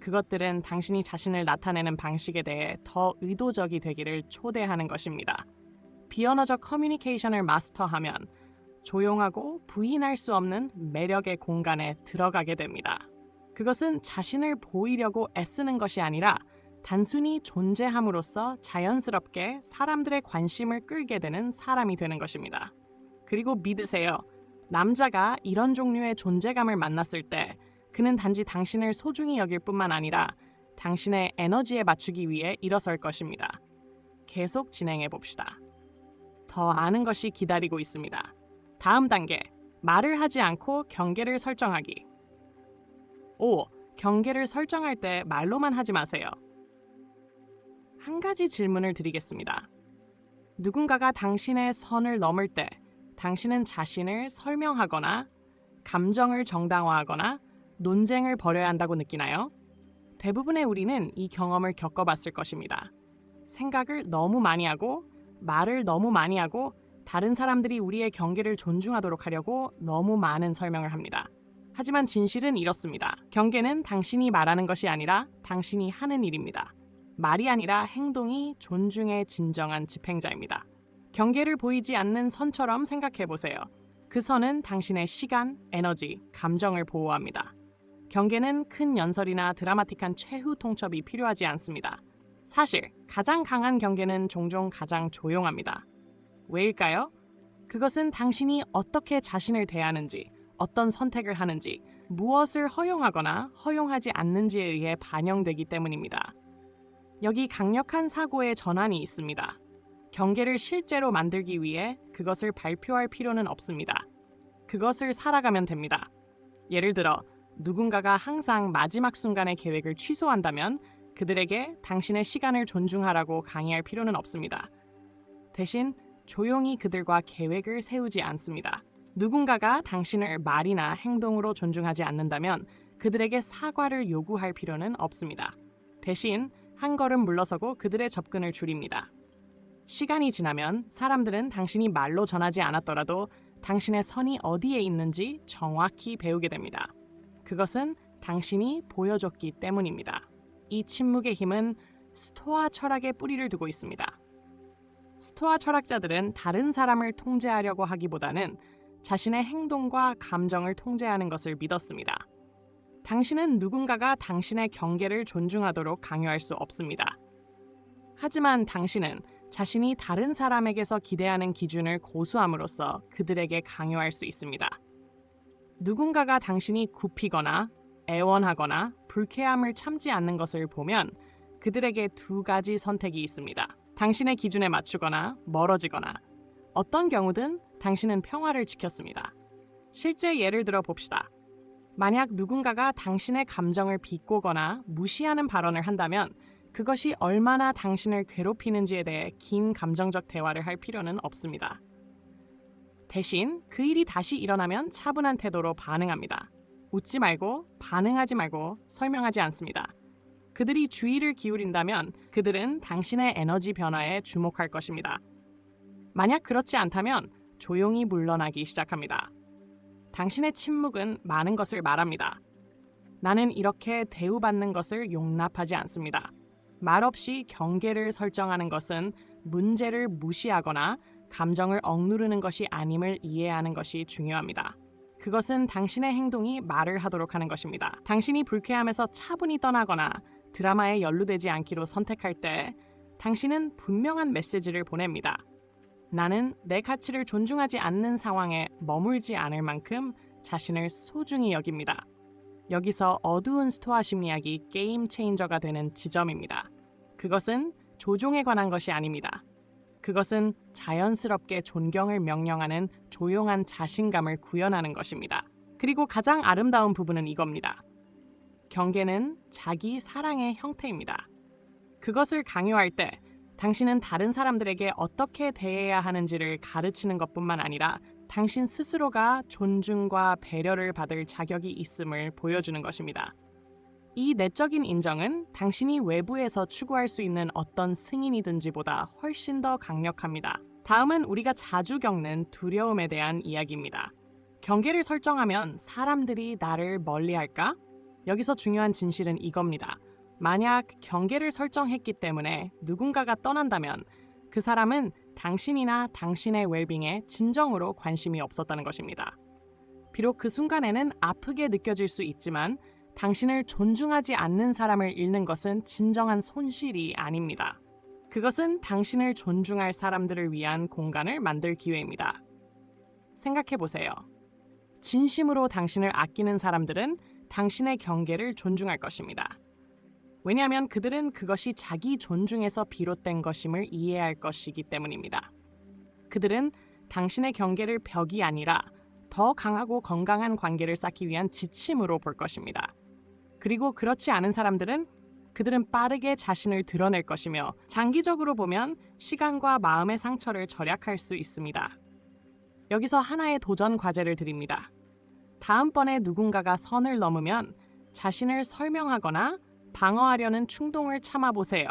그것들은 당신이 자신을 나타내는 방식에 대해 더 의도적이 되기를 초대하는 것입니다. 비언어적 커뮤니케이션을 마스터하면 조용하고 부인할 수 없는 매력의 공간에 들어가게 됩니다. 그것은 자신을 보이려고 애쓰는 것이 아니라 단순히 존재함으로써 자연스럽게 사람들의 관심을 끌게 되는 사람이 되는 것입니다. 그리고 믿으세요. 남자가 이런 종류의 존재감을 만났을 때 그는 단지 당신을 소중히 여길 뿐만 아니라 당신의 에너지에 맞추기 위해 일어설 것입니다. 계속 진행해 봅시다. 더 아는 것이 기다리고 있습니다. 다음 단계, 말을 하지 않고 경계를 설정하기. 5. 경계를 설정할 때 말로만 하지 마세요. 한 가지 질문을 드리겠습니다. 누군가가 당신의 선을 넘을 때 당신은 자신을 설명하거나 감정을 정당화하거나 논쟁을 벌여야 한다고 느끼나요? 대부분의 우리는 이 경험을 겪어봤을 것입니다. 생각을 너무 많이 하고 말을 너무 많이 하고 다른 사람들이 우리의 경계를 존중하도록 하려고 너무 많은 설명을 합니다. 하지만 진실은 이렇습니다. 경계는 당신이 말하는 것이 아니라 당신이 하는 일입니다. 말이 아니라 행동이 존중의 진정한 집행자입니다. 경계를 보이지 않는 선처럼 생각해 보세요. 그 선은 당신의 시간, 에너지, 감정을 보호합니다. 경계는 큰 연설이나 드라마틱한 최후 통첩이 필요하지 않습니다. 사실 가장 강한 경계는 종종 가장 조용합니다. 왜일까요? 그것은 당신이 어떻게 자신을 대하는지, 어떤 선택을 하는지, 무엇을 허용하거나 허용하지 않는지에 의해 반영되기 때문입니다. 여기 강력한 사고의 전환이 있습니다. 경계를 실제로 만들기 위해 그것을 발표할 필요는 없습니다. 그것을 살아가면 됩니다. 예를 들어 누군가가 항상 마지막 순간의 계획을 취소한다면 그들에게 당신의 시간을 존중하라고 강의할 필요는 없습니다. 대신 조용히 그들과 계획을 세우지 않습니다. 누군가가 당신을 말이나 행동으로 존중하지 않는다면 그들에게 사과를 요구할 필요는 없습니다. 대신 한 걸음 물러서고 그들의 접근을 줄입니다. 시간이 지나면 사람들은 당신이 말로 전하지 않았더라도 당신의 선이 어디에 있는지 정확히 배우게 됩니다. 그것은 당신이 보여줬기 때문입니다. 이 침묵의 힘은 스토아 철학에 뿌리를 두고 있습니다. 스토아 철학자들은 다른 사람을 통제하려고 하기보다는 자신의 행동과 감정을 통제하는 것을 믿었습니다. 당신은 누군가가 당신의 경계를 존중하도록 강요할 수 없습니다. 하지만 당신은 자신이 다른 사람에게서 기대하는 기준을 고수함으로써 그들에게 강요할 수 있습니다. 누군가가 당신이 굽히거나 애원하거나 불쾌함을 참지 않는 것을 보면 그들에게 두 가지 선택이 있습니다. 당신의 기준에 맞추거나 멀어지거나, 어떤 경우든 당신은 평화를 지켰습니다. 실제 예를 들어 봅시다. 만약 누군가가 당신의 감정을 비꼬거나 무시하는 발언을 한다면 그것이 얼마나 당신을 괴롭히는지에 대해 긴 감정적 대화를 할 필요는 없습니다. 대신 그 일이 다시 일어나면 차분한 태도로 반응합니다. 웃지 말고 반응하지 말고 설명하지 않습니다. 그들이 주의를 기울인다면 그들은 당신의 에너지 변화에 주목할 것입니다. 만약 그렇지 않다면 조용히 물러나기 시작합니다. 당신의 침묵은 많은 것을 말합니다. 나는 이렇게 대우받는 것을 용납하지 않습니다. 말없이 경계를 설정하는 것은 문제를 무시하거나 감정을 억누르는 것이 아님을 이해하는 것이 중요합니다. 그것은 당신의 행동이 말을 하도록 하는 것입니다. 당신이 불쾌함에서 차분히 떠나거나 드라마에 연루되지 않기로 선택할 때 당신은 분명한 메시지를 보냅니다. 나는 내 가치를 존중하지 않는 상황에 머물지 않을 만큼 자신을 소중히 여깁니다. 여기서 어두운 스토아 심리학이 게임 체인저가 되는 지점입니다. 그것은 조종에 관한 것이 아닙니다. 그것은 자연스럽게 존경을 명령하는 조용한 자신감을 구현하는 것입니다. 그리고 가장 아름다운 부분은 이겁니다. 경계는 자기 사랑의 형태입니다. 그것을 강요할 때 당신은 다른 사람들에게 어떻게 대해야 하는지를 가르치는 것뿐만 아니라 당신 스스로가 존중과 배려를 받을 자격이 있음을 보여주는 것입니다. 이 내적인 인정은 당신이 외부에서 추구할 수 있는 어떤 승인이든지보다 훨씬 더 강력합니다. 다음은 우리가 자주 겪는 두려움에 대한 이야기입니다. 경계를 설정하면 사람들이 나를 멀리할까? 여기서 중요한 진실은 이겁니다. 만약 경계를 설정했기 때문에 누군가가 떠난다면 그 사람은 당신이나 당신의 웰빙에 진정으로 관심이 없었다는 것입니다. 비록 그 순간에는 아프게 느껴질 수 있지만 당신을 존중하지 않는 사람을 잃는 것은 진정한 손실이 아닙니다. 그것은 당신을 존중할 사람들을 위한 공간을 만들 기회입니다. 생각해 보세요. 진심으로 당신을 아끼는 사람들은 당신의 경계를 존중할 것입니다. 왜냐하면 그들은 그것이 자기 존중에서 비롯된 것임을 이해할 것이기 때문입니다. 그들은 당신의 경계를 벽이 아니라 더 강하고 건강한 관계를 쌓기 위한 지침으로 볼 것입니다. 그리고 그렇지 않은 사람들은 그들은 빠르게 자신을 드러낼 것이며 장기적으로 보면 시간과 마음의 상처를 절약할 수 있습니다. 여기서 하나의 도전 과제를 드립니다. 다음번에 누군가가 선을 넘으면 자신을 설명하거나 방어하려는 충동을 참아보세요.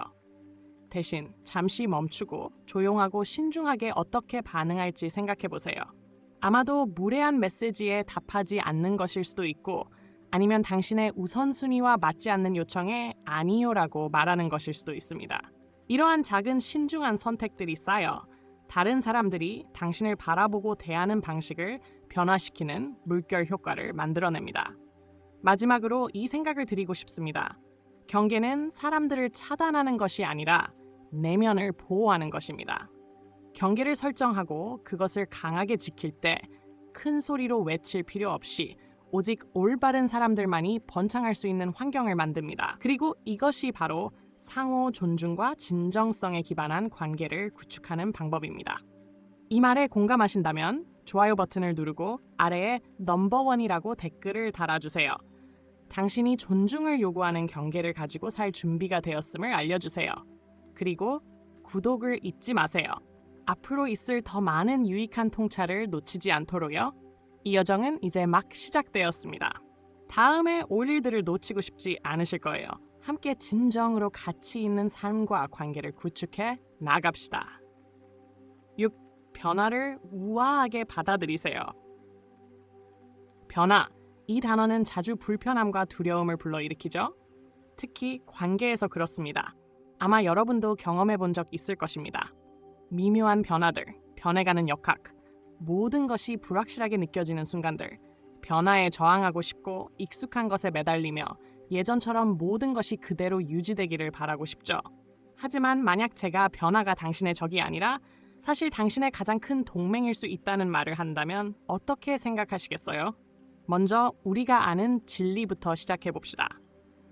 대신 잠시 멈추고 조용하고 신중하게 어떻게 반응할지 생각해보세요. 아마도 무례한 메시지에 답하지 않는 것일 수도 있고 아니면 당신의 우선순위와 맞지 않는 요청에 아니요라고 말하는 것일 수도 있습니다. 이러한 작은 신중한 선택들이 쌓여 다른 사람들이 당신을 바라보고 대하는 방식을 변화시키는 물결 효과를 만들어냅니다. 마지막으로 이 생각을 드리고 싶습니다. 경계는 사람들을 차단하는 것이 아니라 내면을 보호하는 것입니다. 경계를 설정하고 그것을 강하게 지킬 때 큰 소리로 외칠 필요 없이 오직 올바른 사람들만이 번창할 수 있는 환경을 만듭니다. 그리고 이것이 바로 상호 존중과 진정성에 기반한 관계를 구축하는 방법입니다. 이 말에 공감하신다면 좋아요 버튼을 누르고 아래에 넘버원이라고 댓글을 달아주세요. 당신이 존중을 요구하는 경계를 가지고 살 준비가 되었음을 알려주세요. 그리고 구독을 잊지 마세요. 앞으로 있을 더 많은 유익한 통찰을 놓치지 않도록요. 이 여정은 이제 막 시작되었습니다. 다음에 올 일들을 놓치고 싶지 않으실 거예요. 함께 진정으로 가치 있는 삶과 관계를 구축해 나갑시다. 6. 변화를 우아하게 받아들이세요. 변화. 이 단어는 자주 불편함과 두려움을 불러일으키죠. 특히 관계에서 그렇습니다. 아마 여러분도 경험해 본 적 있을 것입니다. 미묘한 변화들, 변해가는 역학, 모든 것이 불확실하게 느껴지는 순간들, 변화에 저항하고 싶고 익숙한 것에 매달리며 예전처럼 모든 것이 그대로 유지되기를 바라고 싶죠. 하지만 만약 제가 변화가 당신의 적이 아니라 사실 당신의 가장 큰 동맹일 수 있다는 말을 한다면 어떻게 생각하시겠어요? 먼저 우리가 아는 진리부터 시작해 봅시다.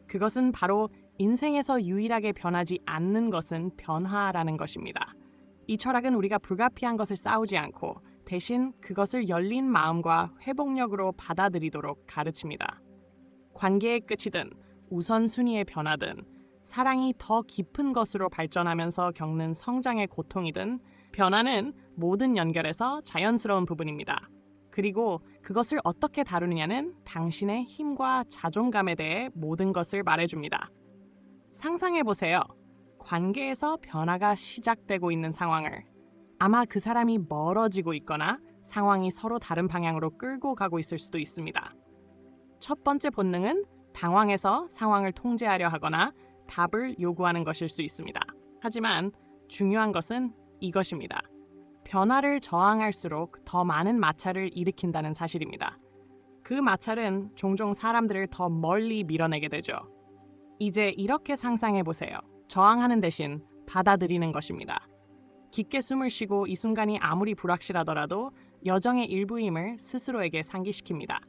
그것은 바로 인생에서 유일하게 변하지 않는 것은 변화라는 것입니다. 이 철학은 우리가 불가피한 것을 싸우지 않고 대신 그것을 열린 마음과 회복력으로 받아들이도록 가르칩니다. 관계의 끝이든 우선순위의 변화든 사랑이 더 깊은 것으로 발전하면서 겪는 성장의 고통이든 변화는 모든 연결에서 자연스러운 부분입니다. 그리고 그것을 어떻게 다루느냐는 당신의 힘과 자존감에 대해 모든 것을 말해줍니다. 상상해보세요. 관계에서 변화가 시작되고 있는 상황을. 아마 그 사람이 멀어지고 있거나 상황이 서로 다른 방향으로 끌고 가고 있을 수도 있습니다. 첫 번째 본능은 당황해서 상황을 통제하려 하거나 답을 요구하는 것일 수 있습니다. 하지만 중요한 것은 이것입니다. 변화를 저항할수록 더 많은 마찰을 일으킨다는 사실입니다. 그 마찰은 종종 사람들을 더 멀리 밀어내게 되죠. 이제 이렇게 상상해 보세요. 저항하는 대신 받아들이는 것입니다. 깊게 숨을 쉬고 이 순간이 아무리 불확실하더라도 여정의 일부임을 스스로에게 상기시킵니다.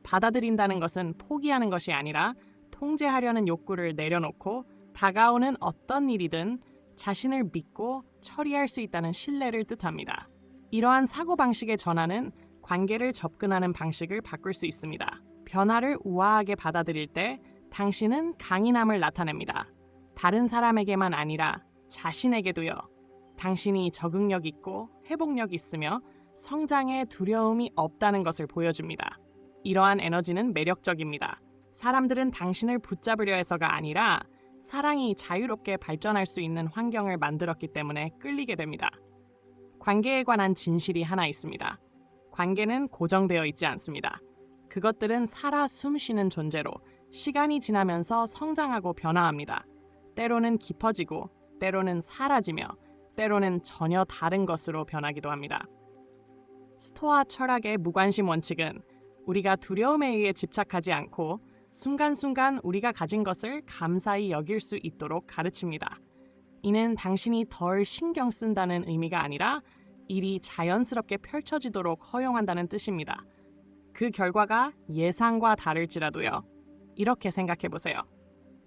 받아들인다는 것은 포기하는 것이 아니라 통제하려는 욕구를 내려놓고 다가오는 어떤 일이든 자신을 믿고 처리할 수 있다는 신뢰를 뜻합니다. 이러한 사고방식의 전환은 관계를 접근하는 방식을 바꿀 수 있습니다. 변화를 우아하게 받아들일 때 당신은 강인함을 나타냅니다. 다른 사람에게만 아니라 자신에게도요. 당신이 적응력 있고 회복력 있으며 성장에 두려움이 없다는 것을 보여줍니다. 이러한 에너지는 매력적입니다. 사람들은 당신을 붙잡으려 해서가 아니라 사랑이 자유롭게 발전할 수 있는 환경을 만들었기 때문에 끌리게 됩니다. 관계에 관한 진실이 하나 있습니다. 관계는 고정되어 있지 않습니다. 그것들은 살아 숨쉬는 존재로 시간이 지나면서 성장하고 변화합니다. 때로는 깊어지고, 때로는 사라지며, 때로는 전혀 다른 것으로 변하기도 합니다. 스토아 철학의 무관심 원칙은 우리가 두려움에 의해 집착하지 않고 순간순간 우리가 가진 것을 감사히 여길 수 있도록 가르칩니다. 이는 당신이 덜 신경 쓴다는 의미가 아니라 일이 자연스럽게 펼쳐지도록 허용한다는 뜻입니다. 그 결과가 예상과 다를지라도요. 이렇게 생각해 보세요.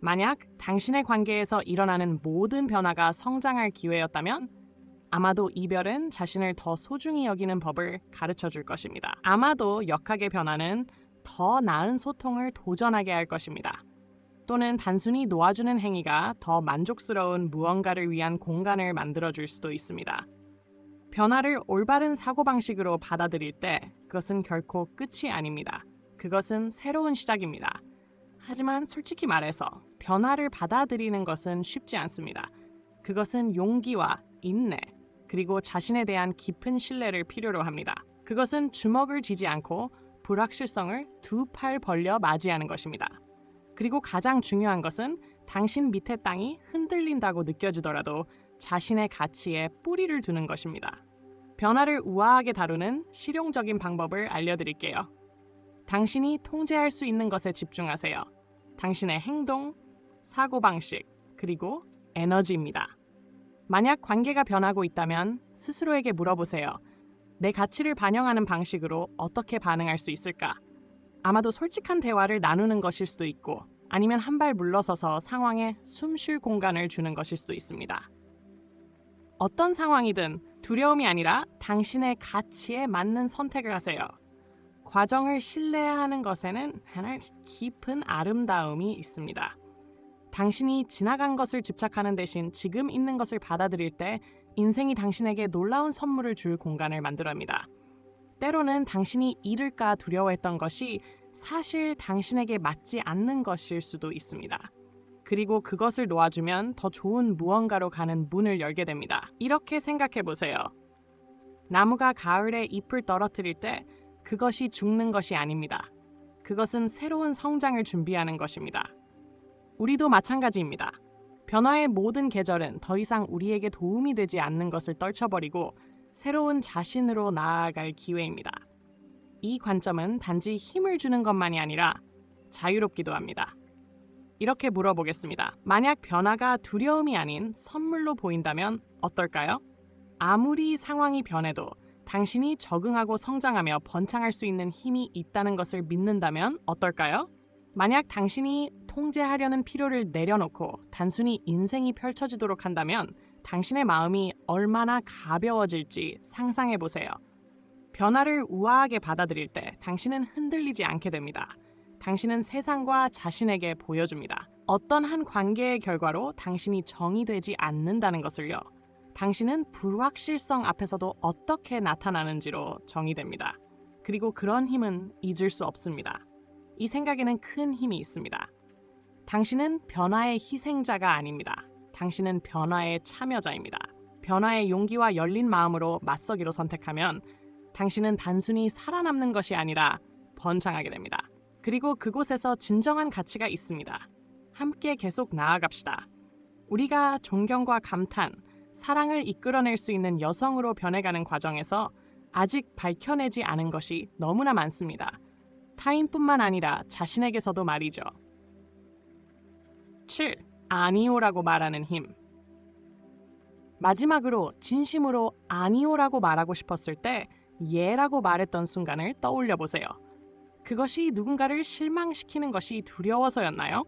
만약 당신의 관계에서 일어나는 모든 변화가 성장할 기회였다면 아마도 이별은 자신을 더 소중히 여기는 법을 가르쳐 줄 것입니다. 아마도 역학의 변화는 더 나은 소통을 도전하게 할 것입니다. 또는 단순히 놓아주는 행위가 더 만족스러운 무언가를 위한 공간을 만들어줄 수도 있습니다. 변화를 올바른 사고방식으로 받아들일 때 그것은 결코 끝이 아닙니다. 그것은 새로운 시작입니다. 하지만 솔직히 말해서 변화를 받아들이는 것은 쉽지 않습니다. 그것은 용기와 인내, 그리고 자신에 대한 깊은 신뢰를 필요로 합니다. 그것은 주먹을 쥐지 않고 불확실성을 두 팔 벌려 맞이하는 것입니다. 그리고 가장 중요한 것은 당신 밑에 땅이 흔들린다고 느껴지더라도 자신의 가치에 뿌리를 두는 것입니다. 변화를 우아하게 다루는 실용적인 방법을 알려드릴게요. 당신이 통제할 수 있는 것에 집중하세요. 당신의 행동, 사고방식, 그리고 에너지입니다. 만약 관계가 변하고 있다면 스스로에게 물어보세요. 내 가치를 반영하는 방식으로 어떻게 반응할 수 있을까? 아마도 솔직한 대화를 나누는 것일 수도 있고 아니면 한 발 물러서서 상황에 숨 쉴 공간을 주는 것일 수도 있습니다. 어떤 상황이든 두려움이 아니라 당신의 가치에 맞는 선택을 하세요. 과정을 신뢰하는 것에는 하나 깊은 아름다움이 있습니다. 당신이 지나간 것을 집착하는 대신 지금 있는 것을 받아들일 때 인생이 당신에게 놀라운 선물을 줄 공간을 만들어냅니다. 때로는 당신이 잃을까 두려워했던 것이 사실 당신에게 맞지 않는 것일 수도 있습니다. 그리고 그것을 놓아주면 더 좋은 무언가로 가는 문을 열게 됩니다. 이렇게 생각해 보세요. 나무가 가을에 잎을 떨어뜨릴 때 그것이 죽는 것이 아닙니다. 그것은 새로운 성장을 준비하는 것입니다. 우리도 마찬가지입니다. 변화의 모든 계절은 더 이상 우리에게 도움이 되지 않는 것을 떨쳐버리고 새로운 자신으로 나아갈 기회입니다. 이 관점은 단지 힘을 주는 것만이 아니라 자유롭기도 합니다. 이렇게 물어보겠습니다. 만약 변화가 두려움이 아닌 선물로 보인다면 어떨까요? 아무리 상황이 변해도 당신이 적응하고 성장하며 번창할 수 있는 힘이 있다는 것을 믿는다면 어떨까요? 만약 당신이 통제하려는 필요를 내려놓고 단순히 인생이 펼쳐지도록 한다면 당신의 마음이 얼마나 가벼워질지 상상해 보세요. 변화를 우아하게 받아들일 때 당신은 흔들리지 않게 됩니다. 당신은 세상과 자신에게 보여줍니다. 어떤 한 관계의 결과로 당신이 정의되지 않는다는 것을요. 당신은 불확실성 앞에서도 어떻게 나타나는지로 정의됩니다. 그리고 그런 힘은 잊을 수 없습니다. 이 생각에는 큰 힘이 있습니다. 당신은 변화의 희생자가 아닙니다. 당신은 변화의 참여자입니다. 변화의 용기와 열린 마음으로 맞서기로 선택하면 당신은 단순히 살아남는 것이 아니라 번창하게 됩니다. 그리고 그곳에서 진정한 가치가 있습니다. 함께 계속 나아갑시다. 우리가 존경과 감탄, 사랑을 이끌어낼 수 있는 여성으로 변해가는 과정에서 아직 밝혀내지 않은 것이 너무나 많습니다. 타인뿐만 아니라 자신에게서도 말이죠. 7. 아니오라고 말하는 힘. 마지막으로 진심으로 아니오라고 말하고 싶었을 때 예라고 말했던 순간을 떠올려 보세요. 그것이 누군가를 실망시키는 것이 두려워서였나요?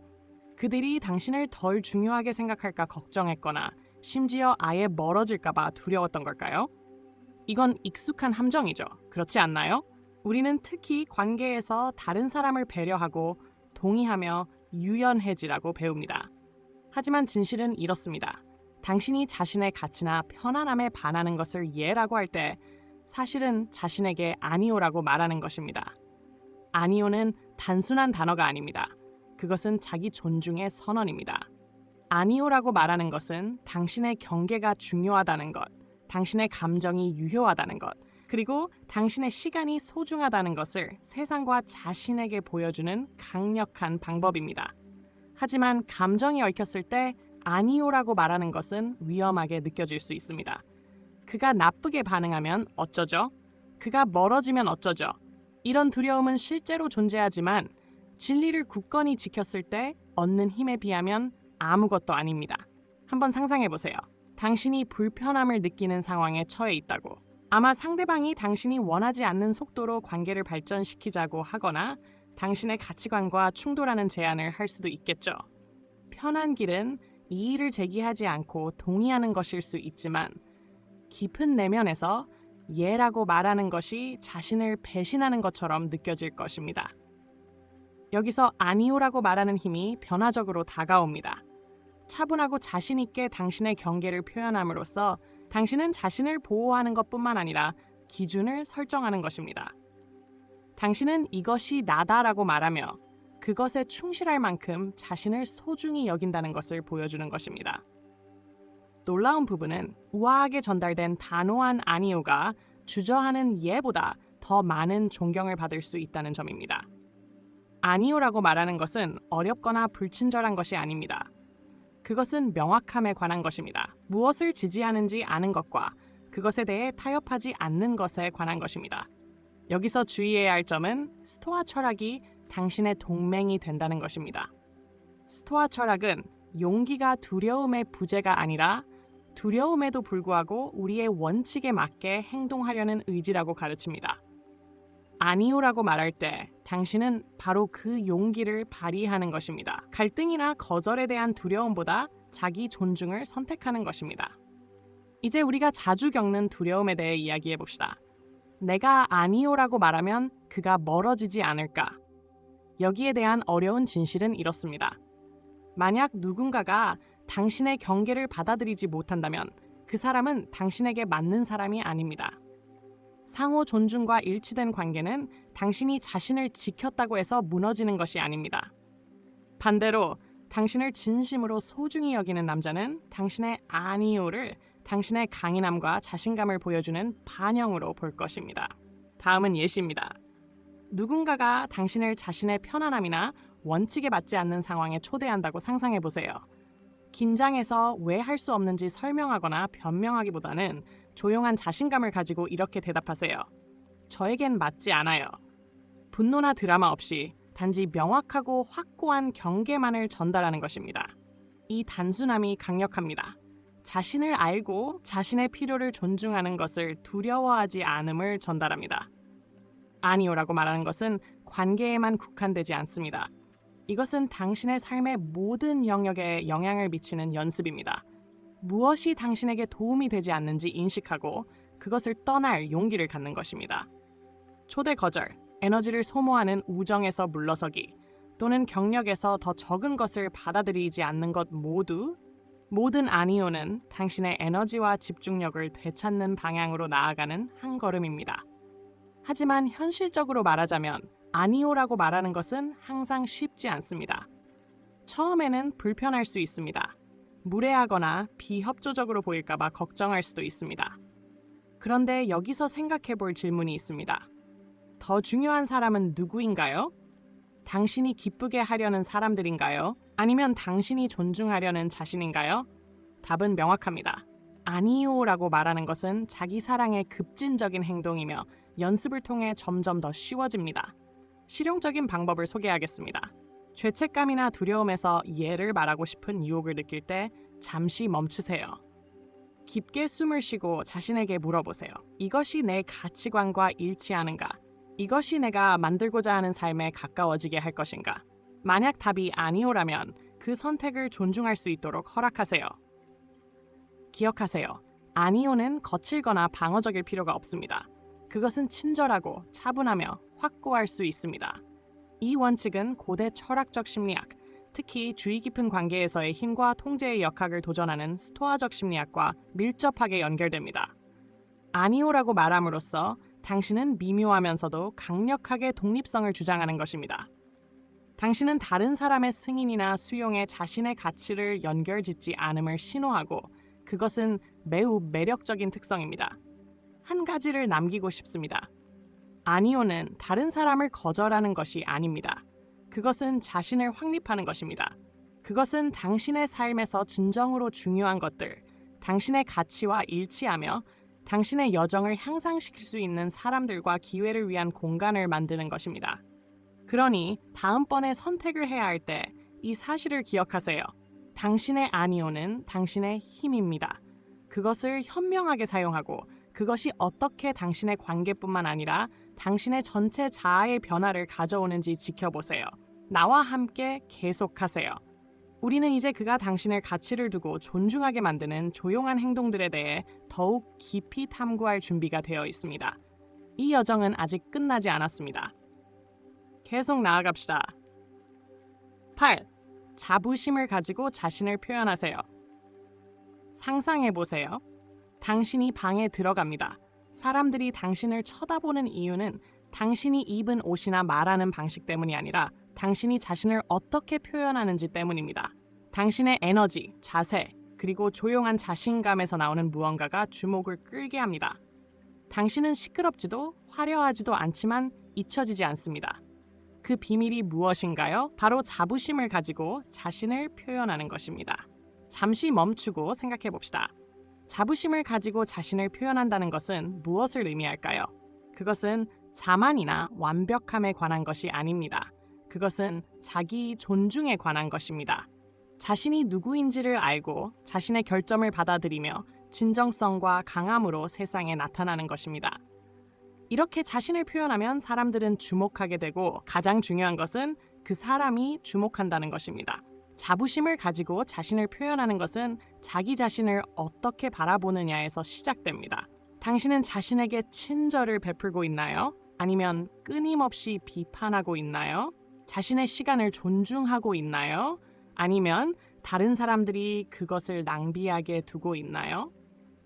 그들이 당신을 덜 중요하게 생각할까 걱정했거나 심지어 아예 멀어질까 봐 두려웠던 걸까요? 이건 익숙한 함정이죠. 그렇지 않나요? 우리는 특히 관계에서 다른 사람을 배려하고 동의하며 유연해지라고 배웁니다. 하지만 진실은 이렇습니다. 당신이 자신의 가치나 편안함에 반하는 것을 예라고 할 때 사실은 자신에게 아니오라고 말하는 것입니다. 아니오는 단순한 단어가 아닙니다. 그것은 자기 존중의 선언입니다. 아니오라고 말하는 것은 당신의 경계가 중요하다는 것, 당신의 감정이 유효하다는 것, 그리고 당신의 시간이 소중하다는 것을 세상과 자신에게 보여주는 강력한 방법입니다. 하지만 감정이 얽혔을 때 아니요라고 말하는 것은 위험하게 느껴질 수 있습니다. 그가 나쁘게 반응하면 어쩌죠? 그가 멀어지면 어쩌죠? 이런 두려움은 실제로 존재하지만 진리를 굳건히 지켰을 때 얻는 힘에 비하면 아무것도 아닙니다. 한번 상상해 보세요. 당신이 불편함을 느끼는 상황에 처해 있다고. 아마 상대방이 당신이 원하지 않는 속도로 관계를 발전시키자고 하거나 당신의 가치관과 충돌하는 제안을 할 수도 있겠죠. 편한 길은 이의를 제기하지 않고 동의하는 것일 수 있지만 깊은 내면에서 예라고 말하는 것이 자신을 배신하는 것처럼 느껴질 것입니다. 여기서 아니오라고 말하는 힘이 변화적으로 다가옵니다. 차분하고 자신 있게 당신의 경계를 표현함으로써 당신은 자신을 보호하는 것뿐만 아니라 기준을 설정하는 것입니다. 당신은 이것이 나다라고 말하며 그것에 충실할 만큼 자신을 소중히 여긴다는 것을 보여주는 것입니다. 놀라운 부분은 우아하게 전달된 단호한 아니오가 주저하는 예보다 더 많은 존경을 받을 수 있다는 점입니다. 아니오라고 말하는 것은 어렵거나 불친절한 것이 아닙니다. 그것은 명확함에 관한 것입니다. 무엇을 지지하는지 아는 것과 그것에 대해 타협하지 않는 것에 관한 것입니다. 여기서 주의해야 할 점은 스토아 철학이 당신의 동맹이 된다는 것입니다. 스토아 철학은 용기가 두려움의 부재가 아니라 두려움에도 불구하고 우리의 원칙에 맞게 행동하려는 의지라고 가르칩니다. 아니오라고 말할 때 당신은 바로 그 용기를 발휘하는 것입니다. 갈등이나 거절에 대한 두려움보다 자기 존중을 선택하는 것입니다. 이제 우리가 자주 겪는 두려움에 대해 이야기해 봅시다. 내가 아니오라고 말하면 그가 멀어지지 않을까? 여기에 대한 어려운 진실은 이렇습니다. 만약 누군가가 당신의 경계를 받아들이지 못한다면 그 사람은 당신에게 맞는 사람이 아닙니다. 상호 존중과 일치된 관계는 당신이 자신을 지켰다고 해서 무너지는 것이 아닙니다. 반대로 당신을 진심으로 소중히 여기는 남자는 당신의 아니오를 당신의 강인함과 자신감을 보여주는 반영으로 볼 것입니다. 다음은 예시입니다. 누군가가 당신을 자신의 편안함이나 원칙에 맞지 않는 상황에 초대한다고 상상해 보세요. 긴장해서 왜 할 수 없는지 설명하거나 변명하기보다는 조용한 자신감을 가지고 이렇게 대답하세요. 저에겐 맞지 않아요. 분노나 드라마 없이 단지 명확하고 확고한 경계만을 전달하는 것입니다. 이 단순함이 강력합니다. 자신을 알고 자신의 필요를 존중하는 것을 두려워하지 않음을 전달합니다. 아니오라고 말하는 것은 관계에만 국한되지 않습니다. 이것은 당신의 삶의 모든 영역에 영향을 미치는 연습입니다. 무엇이 당신에게 도움이 되지 않는지 인식하고 그것을 떠날 용기를 갖는 것입니다. 초대 거절, 에너지를 소모하는 우정에서 물러서기, 또는 경력에서 더 적은 것을 받아들이지 않는 것 모든 아니오는 당신의 에너지와 집중력을 되찾는 방향으로 나아가는 한 걸음입니다. 하지만 현실적으로 말하자면 아니오라고 말하는 것은 항상 쉽지 않습니다. 처음에는 불편할 수 있습니다. 무례하거나 비협조적으로 보일까 봐 걱정할 수도 있습니다. 그런데 여기서 생각해 볼 질문이 있습니다. 더 중요한 사람은 누구인가요? 당신이 기쁘게 하려는 사람들인가요? 아니면 당신이 존중하려는 자신인가요? 답은 명확합니다. 아니오라고 말하는 것은 자기 사랑의 급진적인 행동이며 연습을 통해 점점 더 쉬워집니다. 실용적인 방법을 소개하겠습니다. 죄책감이나 두려움에서 예를 말하고 싶은 유혹을 느낄 때 잠시 멈추세요. 깊게 숨을 쉬고 자신에게 물어보세요. 이것이 내 가치관과 일치하는가? 이것이 내가 만들고자 하는 삶에 가까워지게 할 것인가? 만약 답이 아니오라면 그 선택을 존중할 수 있도록 허락하세요. 기억하세요. 아니오는 거칠거나 방어적일 필요가 없습니다. 그것은 친절하고 차분하며 확고할 수 있습니다. 이 원칙은 고대 철학적 심리학, 특히 주의 깊은 관계에서의 힘과 통제의 역학을 도전하는 스토아적 심리학과 밀접하게 연결됩니다. 아니오라고 말함으로써 당신은 미묘하면서도 강력하게 독립성을 주장하는 것입니다. 당신은 다른 사람의 승인이나 수용에 자신의 가치를 연결짓지 않음을 신호하고 그것은 매우 매력적인 특성입니다. 한 가지를 남기고 싶습니다. 아니오는 다른 사람을 거절하는 것이 아닙니다. 그것은 자신을 확립하는 것입니다. 그것은 당신의 삶에서 진정으로 중요한 것들, 당신의 가치와 일치하며 당신의 여정을 향상시킬 수 있는 사람들과 기회를 위한 공간을 만드는 것입니다. 그러니 다음번에 선택을 해야 할 때 이 사실을 기억하세요. 당신의 아니오는 당신의 힘입니다. 그것을 현명하게 사용하고 그것이 어떻게 당신의 관계뿐만 아니라 당신의 전체 자아의 변화를 가져오는지 지켜보세요. 나와 함께 계속하세요. 우리는 이제 그가 당신을 가치를 두고 존중하게 만드는 조용한 행동들에 대해 더욱 깊이 탐구할 준비가 되어 있습니다. 이 여정은 아직 끝나지 않았습니다. 계속 나아갑시다. 8. 자부심을 가지고 자신을 표현하세요. 상상해보세요. 당신이 방에 들어갑니다. 사람들이 당신을 쳐다보는 이유는 당신이 입은 옷이나 말하는 방식 때문이 아니라 당신이 자신을 어떻게 표현하는지 때문입니다. 당신의 에너지, 자세, 그리고 조용한 자신감에서 나오는 무언가가 주목을 끌게 합니다. 당신은 시끄럽지도 화려하지도 않지만 잊혀지지 않습니다. 그 비밀이 무엇인가요? 바로 자부심을 가지고 자신을 표현하는 것입니다. 잠시 멈추고 생각해 봅시다. 자부심을 가지고 자신을 표현한다는 것은 무엇을 의미할까요? 그것은 자만이나 완벽함에 관한 것이 아닙니다. 그것은 자기 존중에 관한 것입니다. 자신이 누구인지를 알고 자신의 결점을 받아들이며 진정성과 강함으로 세상에 나타나는 것입니다. 이렇게 자신을 표현하면 사람들은 주목하게 되고 가장 중요한 것은 그 사람이 주목한다는 것입니다. 자부심을 가지고 자신을 표현하는 것은 자기 자신을 어떻게 바라보느냐에서 시작됩니다. 당신은 자신에게 친절을 베풀고 있나요? 아니면 끊임없이 비판하고 있나요? 자신의 시간을 존중하고 있나요? 아니면 다른 사람들이 그것을 낭비하게 두고 있나요?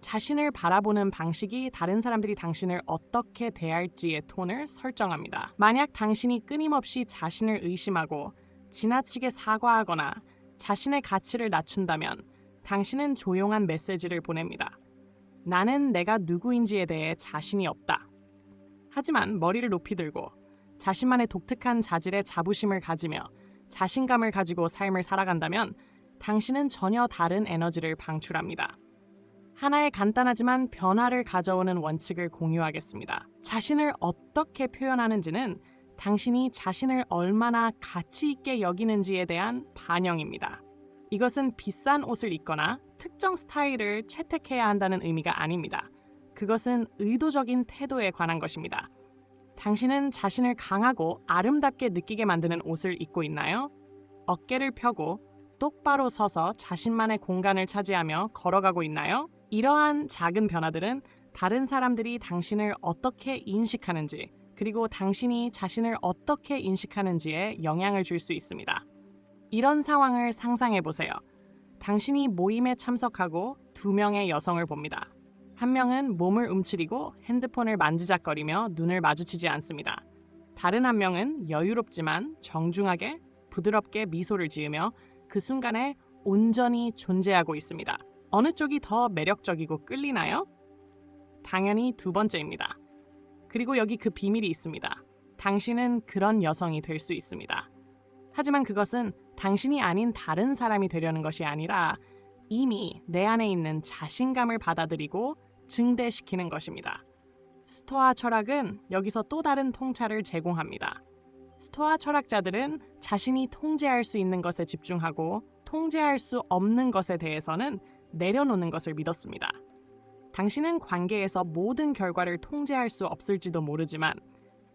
자신을 바라보는 방식이 다른 사람들이 당신을 어떻게 대할지의 톤을 설정합니다. 만약 당신이 끊임없이 자신을 의심하고 지나치게 사과하거나 자신의 가치를 낮춘다면 당신은 조용한 메시지를 보냅니다. 나는 내가 누구인지에 대해 자신이 없다. 하지만 머리를 높이 들고 자신만의 독특한 자질의 자부심을 가지며 자신감을 가지고 삶을 살아간다면 당신은 전혀 다른 에너지를 방출합니다. 하나의 간단하지만 변화를 가져오는 원칙을 공유하겠습니다. 자신을 어떻게 표현하는지는 당신이 자신을 얼마나 가치 있게 여기는지에 대한 반영입니다. 이것은 비싼 옷을 입거나 특정 스타일을 채택해야 한다는 의미가 아닙니다. 그것은 의도적인 태도에 관한 것입니다. 당신은 자신을 강하고 아름답게 느끼게 만드는 옷을 입고 있나요? 어깨를 펴고 똑바로 서서 자신만의 공간을 차지하며 걸어가고 있나요? 이러한 작은 변화들은 다른 사람들이 당신을 어떻게 인식하는지, 그리고 당신이 자신을 어떻게 인식하는지에 영향을 줄 수 있습니다. 이런 상황을 상상해 보세요. 당신이 모임에 참석하고 2명의 여성을 봅니다. 한 명은 몸을 움츠리고 핸드폰을 만지작거리며 눈을 마주치지 않습니다. 다른 한 명은 여유롭지만 정중하게 부드럽게 미소를 지으며 그 순간에 온전히 존재하고 있습니다. 어느 쪽이 더 매력적이고 끌리나요? 당연히 2번째입니다. 그리고 여기 그 비밀이 있습니다. 당신은 그런 여성이 될 수 있습니다. 하지만 그것은 당신이 아닌 다른 사람이 되려는 것이 아니라 이미 내 안에 있는 자신감을 받아들이고 증대시키는 것입니다. 스토아 철학은 여기서 또 다른 통찰을 제공합니다. 스토아 철학자들은 자신이 통제할 수 있는 것에 집중하고 통제할 수 없는 것에 대해서는 내려놓는 것을 믿었습니다. 당신은 관계에서 모든 결과를 통제할 수 없을지도 모르지만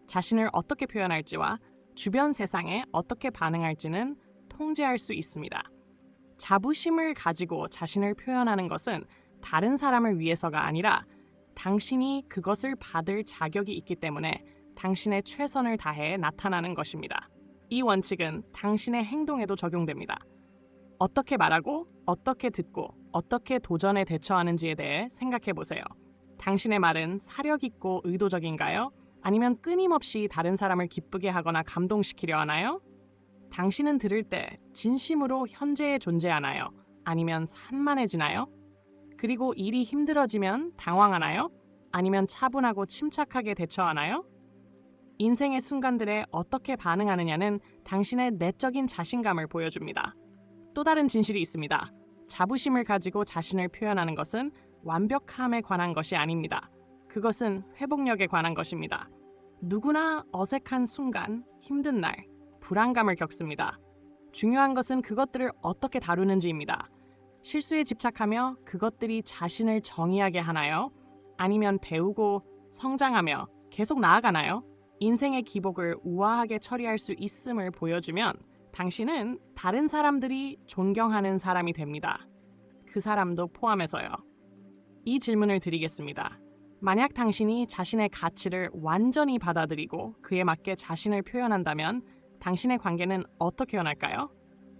자신을 어떻게 표현할지와 주변 세상에 어떻게 반응할지는 통제할 수 있습니다. 자부심을 가지고 자신을 표현하는 것은 다른 사람을 위해서가 아니라 당신이 그것을 받을 자격이 있기 때문에 당신의 최선을 다해 나타나는 것입니다. 이 원칙은 당신의 행동에도 적용됩니다. 어떻게 말하고, 어떻게 듣고, 어떻게 도전에 대처하는지에 대해 생각해 보세요. 당신의 말은 사력 있고 의도적인가요? 아니면 끊임없이 다른 사람을 기쁘게 하거나 감동시키려 하나요? 당신은 들을 때 진심으로 현재에 존재하나요? 아니면 산만해지나요? 그리고 일이 힘들어지면 당황하나요? 아니면 차분하고 침착하게 대처하나요? 인생의 순간들에 어떻게 반응하느냐는 당신의 내적인 자신감을 보여줍니다. 또 다른 진실이 있습니다. 자부심을 가지고 자신을 표현하는 것은 완벽함에 관한 것이 아닙니다. 그것은 회복력에 관한 것입니다. 누구나 어색한 순간, 힘든 날, 불안감을 겪습니다. 중요한 것은 그것들을 어떻게 다루는지입니다. 실수에 집착하며 그것들이 자신을 정의하게 하나요? 아니면 배우고 성장하며 계속 나아가나요? 인생의 기복을 우아하게 처리할 수 있음을 보여주면 당신은 다른 사람들이 존경하는 사람이 됩니다. 그 사람도 포함해서요. 이 질문을 드리겠습니다. 만약 당신이 자신의 가치를 완전히 받아들이고 그에 맞게 자신을 표현한다면 당신의 관계는 어떻게 변할까요?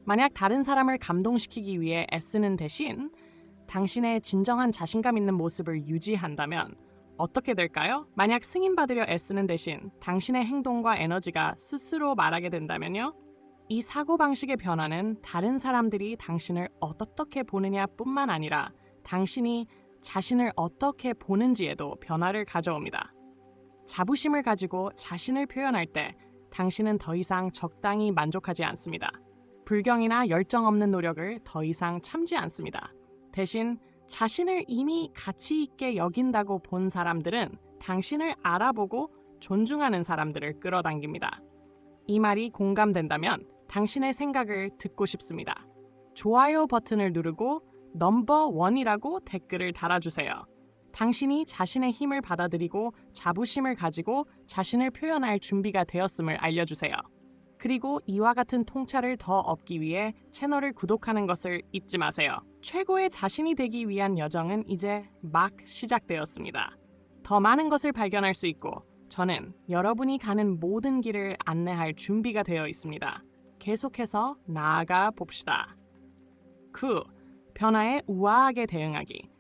만약 다른 사람을 감동시키기 위해 애쓰는 대신 당신의 진정한 자신감 있는 모습을 유지한다면 어떻게 될까요? 만약 승인받으려 애쓰는 대신 당신의 행동과 에너지가 스스로 말하게 된다면요? 이 사고방식의 변화는 다른 사람들이 당신을 어떻게 보느냐뿐만 아니라 당신이 자신을 어떻게 보는지에도 변화를 가져옵니다. 자부심을 가지고 자신을 표현할 때 당신은 더 이상 적당히 만족하지 않습니다. 불경이나 열정 없는 노력을 더 이상 참지 않습니다. 대신 자신을 이미 가치 있게 여긴다고 본 사람들은 당신을 알아보고 존중하는 사람들을 끌어당깁니다. 이 말이 공감된다면 당신의 생각을 듣고 싶습니다. 좋아요 버튼을 누르고 넘버 1이라고 댓글을 달아주세요. 당신이 자신의 힘을 받아들이고 자부심을 가지고 자신을 표현할 준비가 되었음을 알려주세요. 그리고 이와 같은 통찰을 더 얻기 위해 채널을 구독하는 것을 잊지 마세요. 최고의 자신이 되기 위한 여정은 이제 막 시작되었습니다. 더 많은 것을 발견할 수 있고 저는 여러분이 가는 모든 길을 안내할 준비가 되어 있습니다. 계속해서 나아가 봅시다. 9. 변화에 우아하게 대응하기.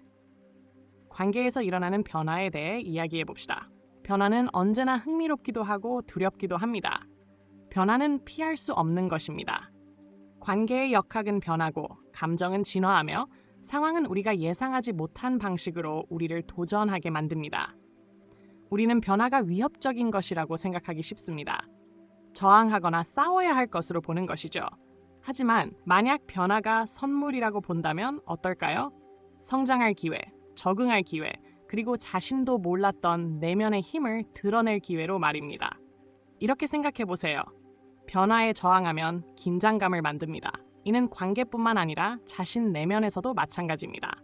관계에서 일어나는 변화에 대해 이야기해 봅시다. 변화는 언제나 흥미롭기도 하고 두렵기도 합니다. 변화는 피할 수 없는 것입니다. 관계의 역학은 변하고 감정은 진화하며 상황은 우리가 예상하지 못한 방식으로 우리를 도전하게 만듭니다. 우리는 변화가 위협적인 것이라고 생각하기 쉽습니다. 저항하거나 싸워야 할 것으로 보는 것이죠. 하지만 만약 변화가 선물이라고 본다면 어떨까요? 성장할 기회, 적응할 기회, 그리고 자신도 몰랐던 내면의 힘을 드러낼 기회로 말입니다. 이렇게 생각해 보세요. 변화에 저항하면 긴장감을 만듭니다. 이는 관계뿐만 아니라 자신 내면에서도 마찬가지입니다.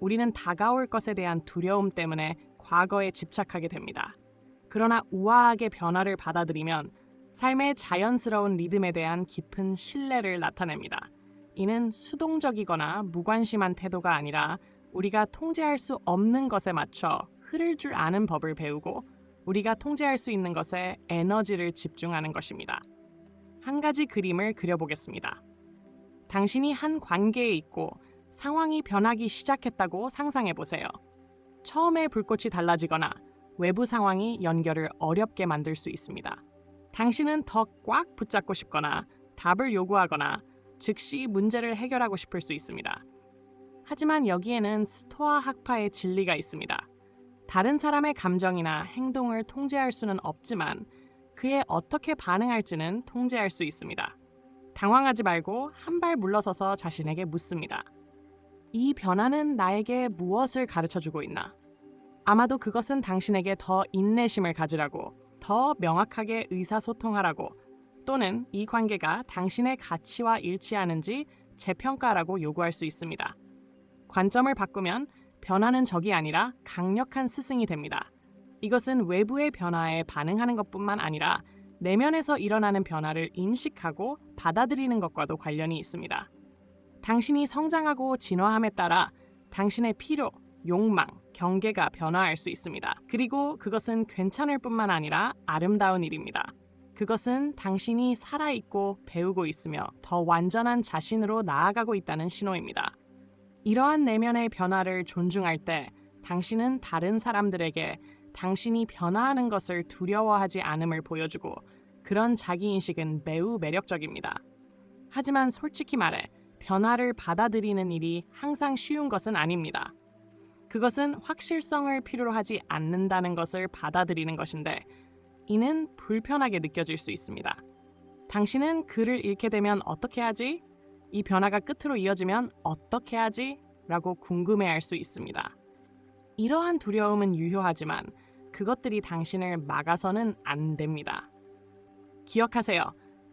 우리는 다가올 것에 대한 두려움 때문에 과거에 집착하게 됩니다. 그러나 우아하게 변화를 받아들이면 삶의 자연스러운 리듬에 대한 깊은 신뢰를 나타냅니다. 이는 수동적이거나 무관심한 태도가 아니라 우리가 통제할 수 없는 것에 맞춰 흐를 줄 아는 법을 배우고 우리가 통제할 수 있는 것에 에너지를 집중하는 것입니다. 한 가지 그림을 그려보겠습니다. 당신이 한 관계에 있고 상황이 변하기 시작했다고 상상해 보세요. 처음에 불꽃이 달라지거나 외부 상황이 연결을 어렵게 만들 수 있습니다. 당신은 더 꽉 붙잡고 싶거나 답을 요구하거나 즉시 문제를 해결하고 싶을 수 있습니다. 하지만 여기에는 스토아 학파의 진리가 있습니다. 다른 사람의 감정이나 행동을 통제할 수는 없지만 그에 어떻게 반응할지는 통제할 수 있습니다. 당황하지 말고 한 발 물러서서 자신에게 묻습니다. 이 변화는 나에게 무엇을 가르쳐주고 있나? 아마도 그것은 당신에게 더 인내심을 가지라고, 더 명확하게 의사소통하라고, 또는 이 관계가 당신의 가치와 일치하는지 재평가라고 요구할 수 있습니다. 관점을 바꾸면 변화는 적이 아니라 강력한 스승이 됩니다. 이것은 외부의 변화에 반응하는 것뿐만 아니라 내면에서 일어나는 변화를 인식하고 받아들이는 것과도 관련이 있습니다. 당신이 성장하고 진화함에 따라 당신의 필요, 욕망, 경계가 변화할 수 있습니다. 그리고 그것은 괜찮을 뿐만 아니라 아름다운 일입니다. 그것은 당신이 살아있고 배우고 있으며 더 완전한 자신으로 나아가고 있다는 신호입니다. 이러한 내면의 변화를 존중할 때 당신은 다른 사람들에게 당신이 변화하는 것을 두려워하지 않음을 보여주고 그런 자기인식은 매우 매력적입니다. 하지만 솔직히 말해 변화를 받아들이는 일이 항상 쉬운 것은 아닙니다. 그것은 확실성을 필요로 하지 않는다는 것을 받아들이는 것인데 이는 불편하게 느껴질 수 있습니다. 당신은 글을 읽게 되면 어떻게 하지? 이 변화가 끝으로 이어지면 어떻게 하지? 라고 궁금해할 수 있습니다. 이러한 두려움은 유효하지만 그것들이 당신을 막아서는 안 됩니다. 기억하세요.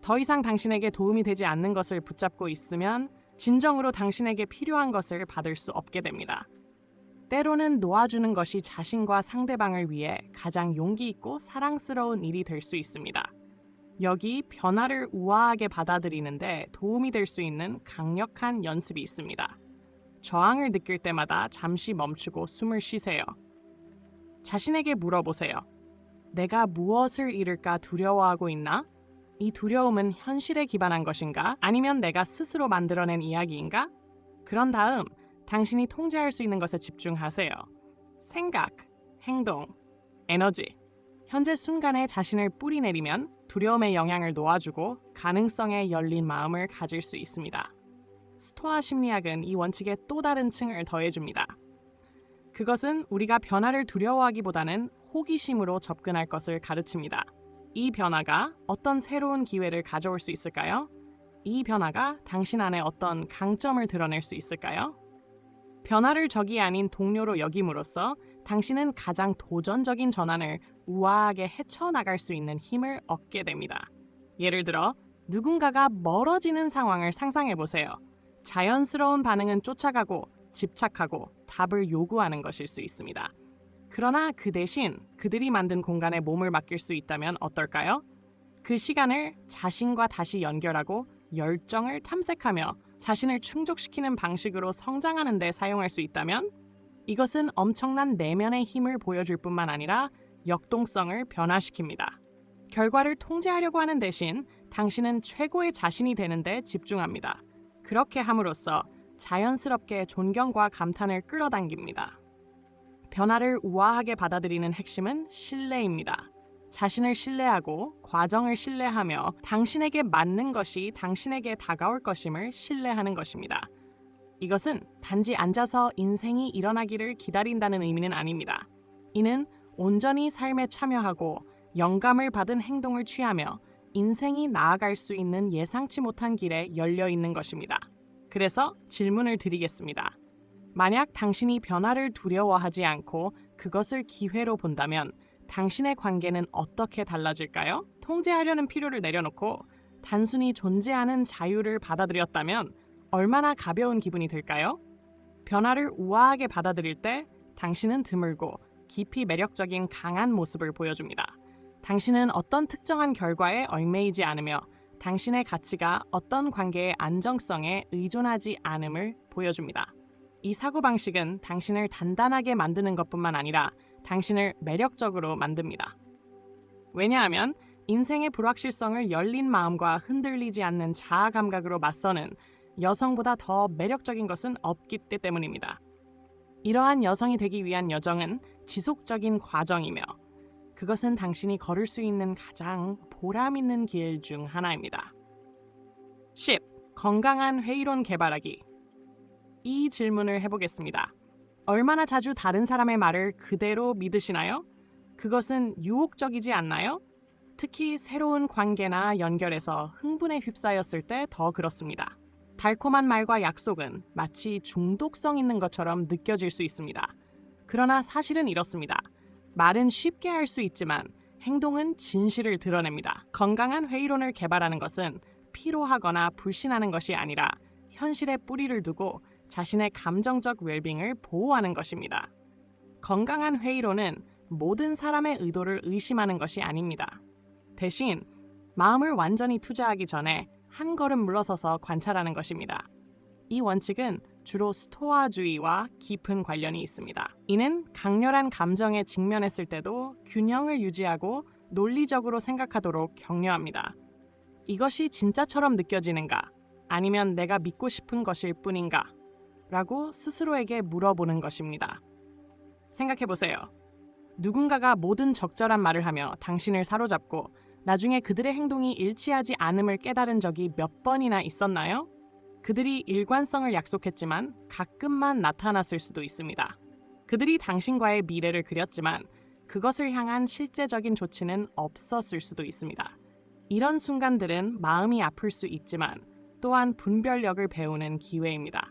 더 이상 당신에게 도움이 되지 않는 것을 붙잡고 있으면 진정으로 당신에게 필요한 것을 받을 수 없게 됩니다. 때로는 놓아주는 것이 자신과 상대방을 위해 가장 용기 있고 사랑스러운 일이 될 수 있습니다. 여기 변화를 우아하게 받아들이는데 도움이 될 수 있는 강력한 연습이 있습니다. 저항을 느낄 때마다 잠시 멈추고 숨을 쉬세요. 자신에게 물어보세요. 내가 무엇을 잃을까 두려워하고 있나? 이 두려움은 현실에 기반한 것인가? 아니면 내가 스스로 만들어낸 이야기인가? 그런 다음 당신이 통제할 수 있는 것에 집중하세요. 생각, 행동, 에너지. 현재 순간에 자신을 뿌리내리면 두려움의 영향을 놓아주고 가능성에 열린 마음을 가질 수 있습니다. 스토아 심리학은 이 원칙에 또 다른 층을 더해줍니다. 그것은 우리가 변화를 두려워하기보다는 호기심으로 접근할 것을 가르칩니다. 이 변화가 어떤 새로운 기회를 가져올 수 있을까요? 이 변화가 당신 안에 어떤 강점을 드러낼 수 있을까요? 변화를 적이 아닌 동료로 여김으로써 당신은 가장 도전적인 전환을 우아하게 헤쳐나갈 수 있는 힘을 얻게 됩니다. 예를 들어 누군가가 멀어지는 상황을 상상해 보세요. 자연스러운 반응은 쫓아가고 집착하고 답을 요구하는 것일 수 있습니다. 그러나 그 대신 그들이 만든 공간에 몸을 맡길 수 있다면 어떨까요? 그 시간을 자신과 다시 연결하고 열정을 탐색하며 자신을 충족시키는 방식으로 성장하는 데 사용할 수 있다면 이것은 엄청난 내면의 힘을 보여줄 뿐만 아니라 역동성을 변화시킵니다. 결과를 통제하려고 하는 대신 당신은 최고의 자신이 되는 데 집중합니다. 그렇게 함으로써 자연스럽게 존경과 감탄을 끌어당깁니다. 변화를 우아하게 받아들이는 핵심은 신뢰입니다. 자신을 신뢰하고 과정을 신뢰하며 당신에게 맞는 것이 당신에게 다가올 것임을 신뢰하는 것입니다. 이것은 단지 앉아서 인생이 일어나기를 기다린다는 의미는 아닙니다. 이는 온전히 삶에 참여하고 영감을 받은 행동을 취하며 인생이 나아갈 수 있는 예상치 못한 길에 열려 있는 것입니다. 그래서 질문을 드리겠습니다. 만약 당신이 변화를 두려워하지 않고 그것을 기회로 본다면 당신의 관계는 어떻게 달라질까요? 통제하려는 필요를 내려놓고 단순히 존재하는 자유를 받아들였다면 얼마나 가벼운 기분이 들까요? 변화를 우아하게 받아들일 때 당신은 드물고 깊이 매력적인 강한 모습을 보여줍니다. 당신은 어떤 특정한 결과에 얽매이지 않으며 당신의 가치가 어떤 관계의 안정성에 의존하지 않음을 보여줍니다. 이 사고방식은 당신을 단단하게 만드는 것뿐만 아니라 당신을 매력적으로 만듭니다. 왜냐하면 인생의 불확실성을 열린 마음과 흔들리지 않는 자아 감각으로 맞서는 여성보다 더 매력적인 것은 없기 때문입니다. 이러한 여성이 되기 위한 여정은 지속적인 과정이며 그것은 당신이 걸을 수 있는 가장 보람 있는 길 중 하나입니다. 10. 건강한 회의론 개발하기. 이 질문을 해보겠습니다. 얼마나 자주 다른 사람의 말을 그대로 믿으시나요? 그것은 유혹적이지 않나요? 특히 새로운 관계나 연결에서 흥분에 휩싸였을 때 더 그렇습니다. 달콤한 말과 약속은 마치 중독성 있는 것처럼 느껴질 수 있습니다. 그러나 사실은 이렇습니다. 말은 쉽게 할 수 있지만 행동은 진실을 드러냅니다. 건강한 회의론을 개발하는 것은 피로하거나 불신하는 것이 아니라 현실에 뿌리를 두고 자신의 감정적 웰빙을 보호하는 것입니다. 건강한 회의론은 모든 사람의 의도를 의심하는 것이 아닙니다. 대신 마음을 완전히 투자하기 전에 한 걸음 물러서서 관찰하는 것입니다. 이 원칙은 주로 스토아주의와 깊은 관련이 있습니다. 이는 강렬한 감정에 직면했을 때도 균형을 유지하고 논리적으로 생각하도록 격려합니다. 이것이 진짜처럼 느껴지는가? 아니면 내가 믿고 싶은 것일 뿐인가? 라고 스스로에게 물어보는 것입니다. 생각해보세요. 누군가가 모든 적절한 말을 하며 당신을 사로잡고 나중에 그들의 행동이 일치하지 않음을 깨달은 적이 몇 번이나 있었나요? 그들이 일관성을 약속했지만 가끔만 나타났을 수도 있습니다. 그들이 당신과의 미래를 그렸지만 그것을 향한 실제적인 조치는 없었을 수도 있습니다. 이런 순간들은 마음이 아플 수 있지만 또한 분별력을 배우는 기회입니다.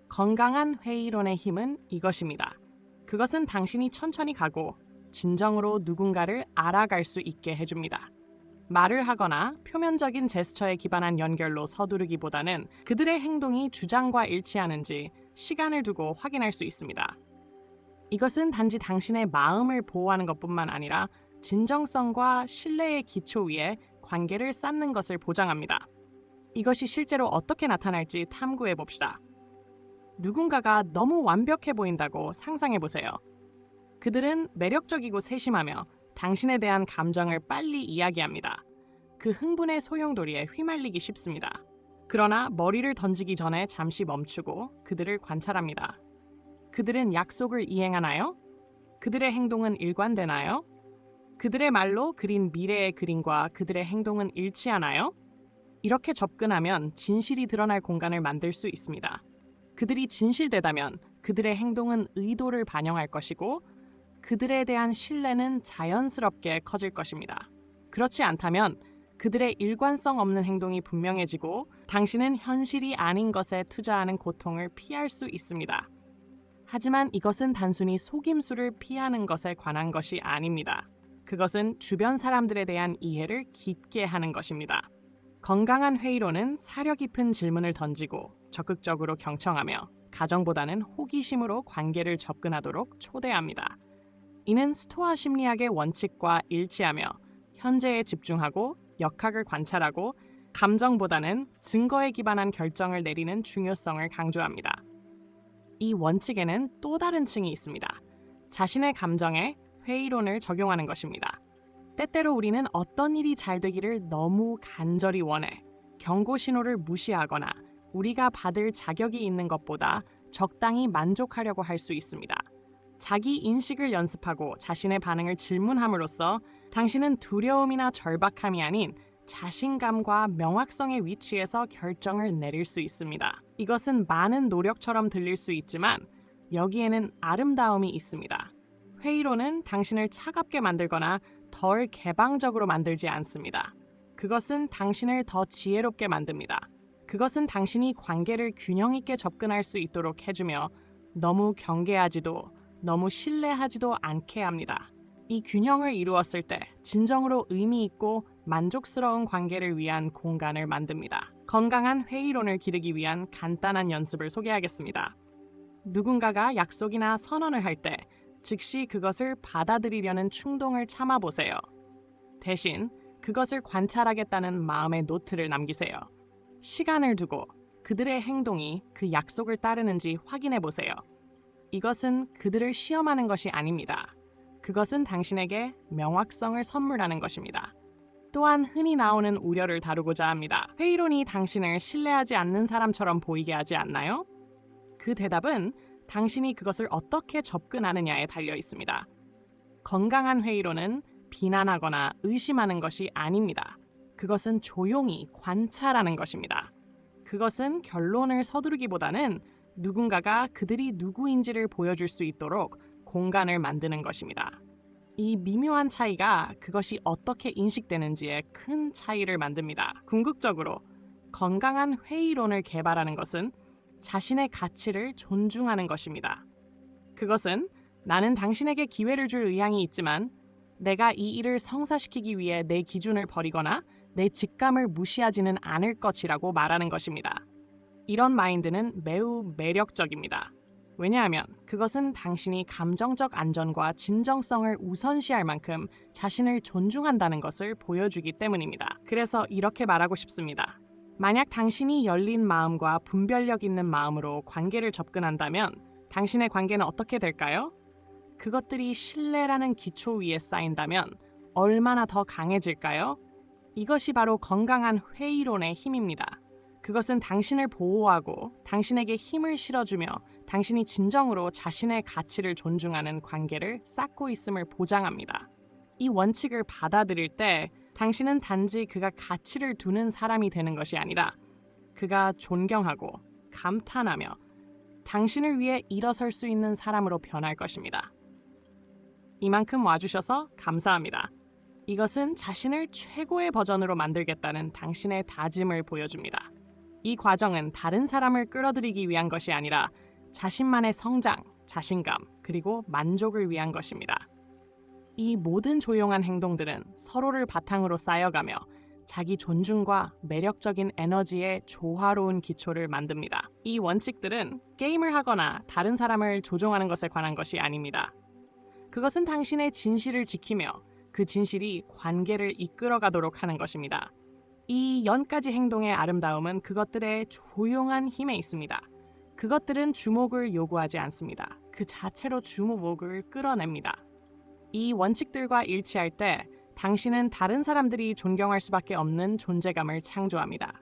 건강한 회의론의 힘은 이것입니다. 그것은 당신이 천천히 가고 진정으로 누군가를 알아갈 수 있게 해줍니다. 말을 하거나 표면적인 제스처에 기반한 연결로 서두르기보다는 그들의 행동이 주장과 일치하는지 시간을 두고 확인할 수 있습니다. 이것은 단지 당신의 마음을 보호하는 것뿐만 아니라 진정성과 신뢰의 기초 위에 관계를 쌓는 것을 보장합니다. 이것이 실제로 어떻게 나타날지 탐구해 봅시다. 누군가가 너무 완벽해 보인다고 상상해 보세요. 그들은 매력적이고 세심하며 당신에 대한 감정을 빨리 이야기합니다. 그 흥분의 소용돌이에 휘말리기 쉽습니다. 그러나 머리를 던지기 전에 잠시 멈추고 그들을 관찰합니다. 그들은 약속을 이행하나요? 그들의 행동은 일관되나요? 그들의 말로 그린 미래의 그림과 그들의 행동은 일치하나요? 이렇게 접근하면 진실이 드러날 공간을 만들 수 있습니다. 그들이 진실되다면 그들의 행동은 의도를 반영할 것이고 그들에 대한 신뢰는 자연스럽게 커질 것입니다. 그렇지 않다면 그들의 일관성 없는 행동이 분명해지고 당신은 현실이 아닌 것에 투자하는 고통을 피할 수 있습니다. 하지만 이것은 단순히 속임수를 피하는 것에 관한 것이 아닙니다. 그것은 주변 사람들에 대한 이해를 깊게 하는 것입니다. 건강한 회의론은 사려 깊은 질문을 던지고 적극적으로 경청하며 가정보다는 호기심으로 관계를 접근하도록 초대합니다. 이는 스토아 심리학의 원칙과 일치하며 현재에 집중하고 역학을 관찰하고 감정보다는 증거에 기반한 결정을 내리는 중요성을 강조합니다. 이 원칙에는 또 다른 층이 있습니다. 자신의 감정에 회의론을 적용하는 것입니다. 때때로 우리는 어떤 일이 잘 되기를 너무 간절히 원해 경고 신호를 무시하거나 우리가 받을 자격이 있는 것보다 적당히 만족하려고 할 수 있습니다. 자기 인식을 연습하고 자신의 반응을 질문함으로써 당신은 두려움이나 절박함이 아닌 자신감과 명확성의 위치에서 결정을 내릴 수 있습니다. 이것은 많은 노력처럼 들릴 수 있지만 여기에는 아름다움이 있습니다. 회의론은 당신을 차갑게 만들거나 덜 개방적으로 만들지 않습니다. 그것은 당신을 더 지혜롭게 만듭니다. 그것은 당신이 관계를 균형 있게 접근할 수 있도록 해주며 너무 경계하지도 너무 신뢰하지도 않게 합니다. 이 균형을 이루었을 때 진정으로 의미 있고 만족스러운 관계를 위한 공간을 만듭니다. 건강한 회의론을 기르기 위한 간단한 연습을 소개하겠습니다. 누군가가 약속이나 선언을 할 때 즉시 그것을 받아들이려는 충동을 참아보세요. 대신 그것을 관찰하겠다는 마음의 노트를 남기세요. 시간을 두고 그들의 행동이 그 약속을 따르는지 확인해 보세요. 이것은 그들을 시험하는 것이 아닙니다. 그것은 당신에게 명확성을 선물하는 것입니다. 또한 흔히 나오는 우려를 다루고자 합니다. 회의론이 당신을 신뢰하지 않는 사람처럼 보이게 하지 않나요? 그 대답은 당신이 그것을 어떻게 접근하느냐에 달려 있습니다. 건강한 회의론은 비난하거나 의심하는 것이 아닙니다. 그것은 조용히 관찰하는 것입니다. 그것은 결론을 서두르기보다는 누군가가 그들이 누구인지를 보여줄 수 있도록 공간을 만드는 것입니다. 이 미묘한 차이가 그것이 어떻게 인식되는지에 큰 차이를 만듭니다. 궁극적으로 건강한 회의론을 개발하는 것은 자신의 가치를 존중하는 것입니다. 그것은 나는 당신에게 기회를 줄 의향이 있지만 내가 이 일을 성사시키기 위해 내 기준을 버리거나 내 직감을 무시하지는 않을 것이라고 말하는 것입니다. 이런 마인드는 매우 매력적입니다. 왜냐하면 그것은 당신이 감정적 안전과 진정성을 우선시할 만큼 자신을 존중한다는 것을 보여주기 때문입니다. 그래서 이렇게 말하고 싶습니다. 만약 당신이 열린 마음과 분별력 있는 마음으로 관계를 접근한다면 당신의 관계는 어떻게 될까요? 그것들이 신뢰라는 기초 위에 쌓인다면 얼마나 더 강해질까요? 이것이 바로 건강한 회의론의 힘입니다. 그것은 당신을 보호하고 당신에게 힘을 실어주며 당신이 진정으로 자신의 가치를 존중하는 관계를 쌓고 있음을 보장합니다. 이 원칙을 받아들일 때 당신은 단지 그가 가치를 두는 사람이 되는 것이 아니라 그가 존경하고 감탄하며 당신을 위해 일어설 수 있는 사람으로 변할 것입니다. 이만큼 와주셔서 감사합니다. 이것은 자신을 최고의 버전으로 만들겠다는 당신의 다짐을 보여줍니다. 이 과정은 다른 사람을 끌어들이기 위한 것이 아니라 자신만의 성장, 자신감, 그리고 만족을 위한 것입니다. 이 모든 조용한 행동들은 서로를 바탕으로 쌓여가며 자기 존중과 매력적인 에너지의 조화로운 기초를 만듭니다. 이 원칙들은 게임을 하거나 다른 사람을 조종하는 것에 관한 것이 아닙니다. 그것은 당신의 진실을 지키며 그 진실이 관계를 이끌어가도록 하는 것입니다. 이 10가지 행동의 아름다움은 그것들의 조용한 힘에 있습니다. 그것들은 주목을 요구하지 않습니다. 그 자체로 주목을 끌어냅니다. 이 원칙들과 일치할 때 당신은 다른 사람들이 존경할 수밖에 없는 존재감을 창조합니다.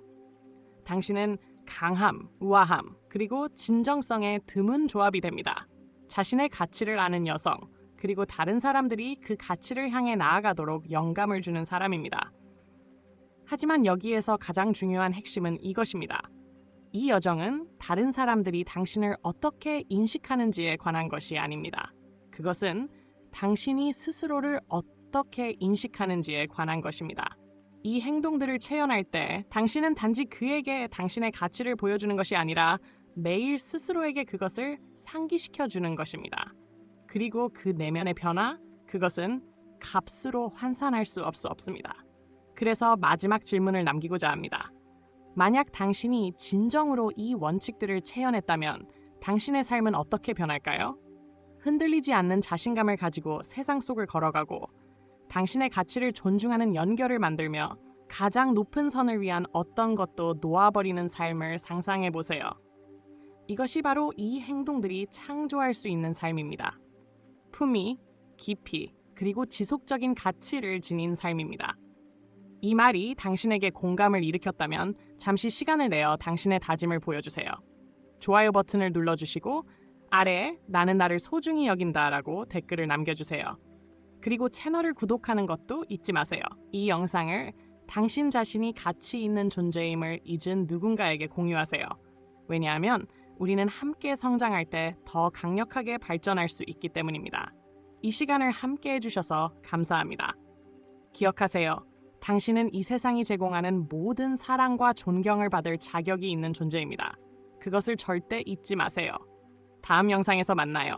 당신은 강함, 우아함, 그리고 진정성의 드문 조합이 됩니다. 자신의 가치를 아는 여성, 그리고 다른 사람들이 그 가치를 향해 나아가도록 영감을 주는 사람입니다. 하지만 여기에서 가장 중요한 핵심은 이것입니다. 이 여정은 다른 사람들이 당신을 어떻게 인식하는지에 관한 것이 아닙니다. 그것은 당신이 스스로를 어떻게 인식하는지에 관한 것입니다. 이 행동들을 체현할 때 당신은 단지 그에게 당신의 가치를 보여주는 것이 아니라 매일 스스로에게 그것을 상기시켜 주는 것입니다. 그리고 그 내면의 변화, 그것은 값으로 환산할 수 없습니다. 그래서 마지막 질문을 남기고자 합니다. 만약 당신이 진정으로 이 원칙들을 체현했다면 당신의 삶은 어떻게 변할까요? 흔들리지 않는 자신감을 가지고 세상 속을 걸어가고 당신의 가치를 존중하는 연결을 만들며 가장 높은 선을 위한 어떤 것도 놓아버리는 삶을 상상해 보세요. 이것이 바로 이 행동들이 창조할 수 있는 삶입니다. 품위, 깊이, 그리고 지속적인 가치를 지닌 삶입니다. 이 말이 당신에게 공감을 일으켰다면 잠시 시간을 내어 당신의 다짐을 보여주세요. 좋아요 버튼을 눌러주시고 아래에 나는 나를 소중히 여긴다라고 댓글을 남겨주세요. 그리고 채널을 구독하는 것도 잊지 마세요. 이 영상을 당신 자신이 가치 있는 존재임을 잊은 누군가에게 공유하세요. 왜냐하면 우리는 함께 성장할 때 더 강력하게 발전할 수 있기 때문입니다. 이 시간을 함께 해주셔서 감사합니다. 기억하세요. 당신은 이 세상이 제공하는 모든 사랑과 존경을 받을 자격이 있는 존재입니다. 그것을 절대 잊지 마세요. 다음 영상에서 만나요.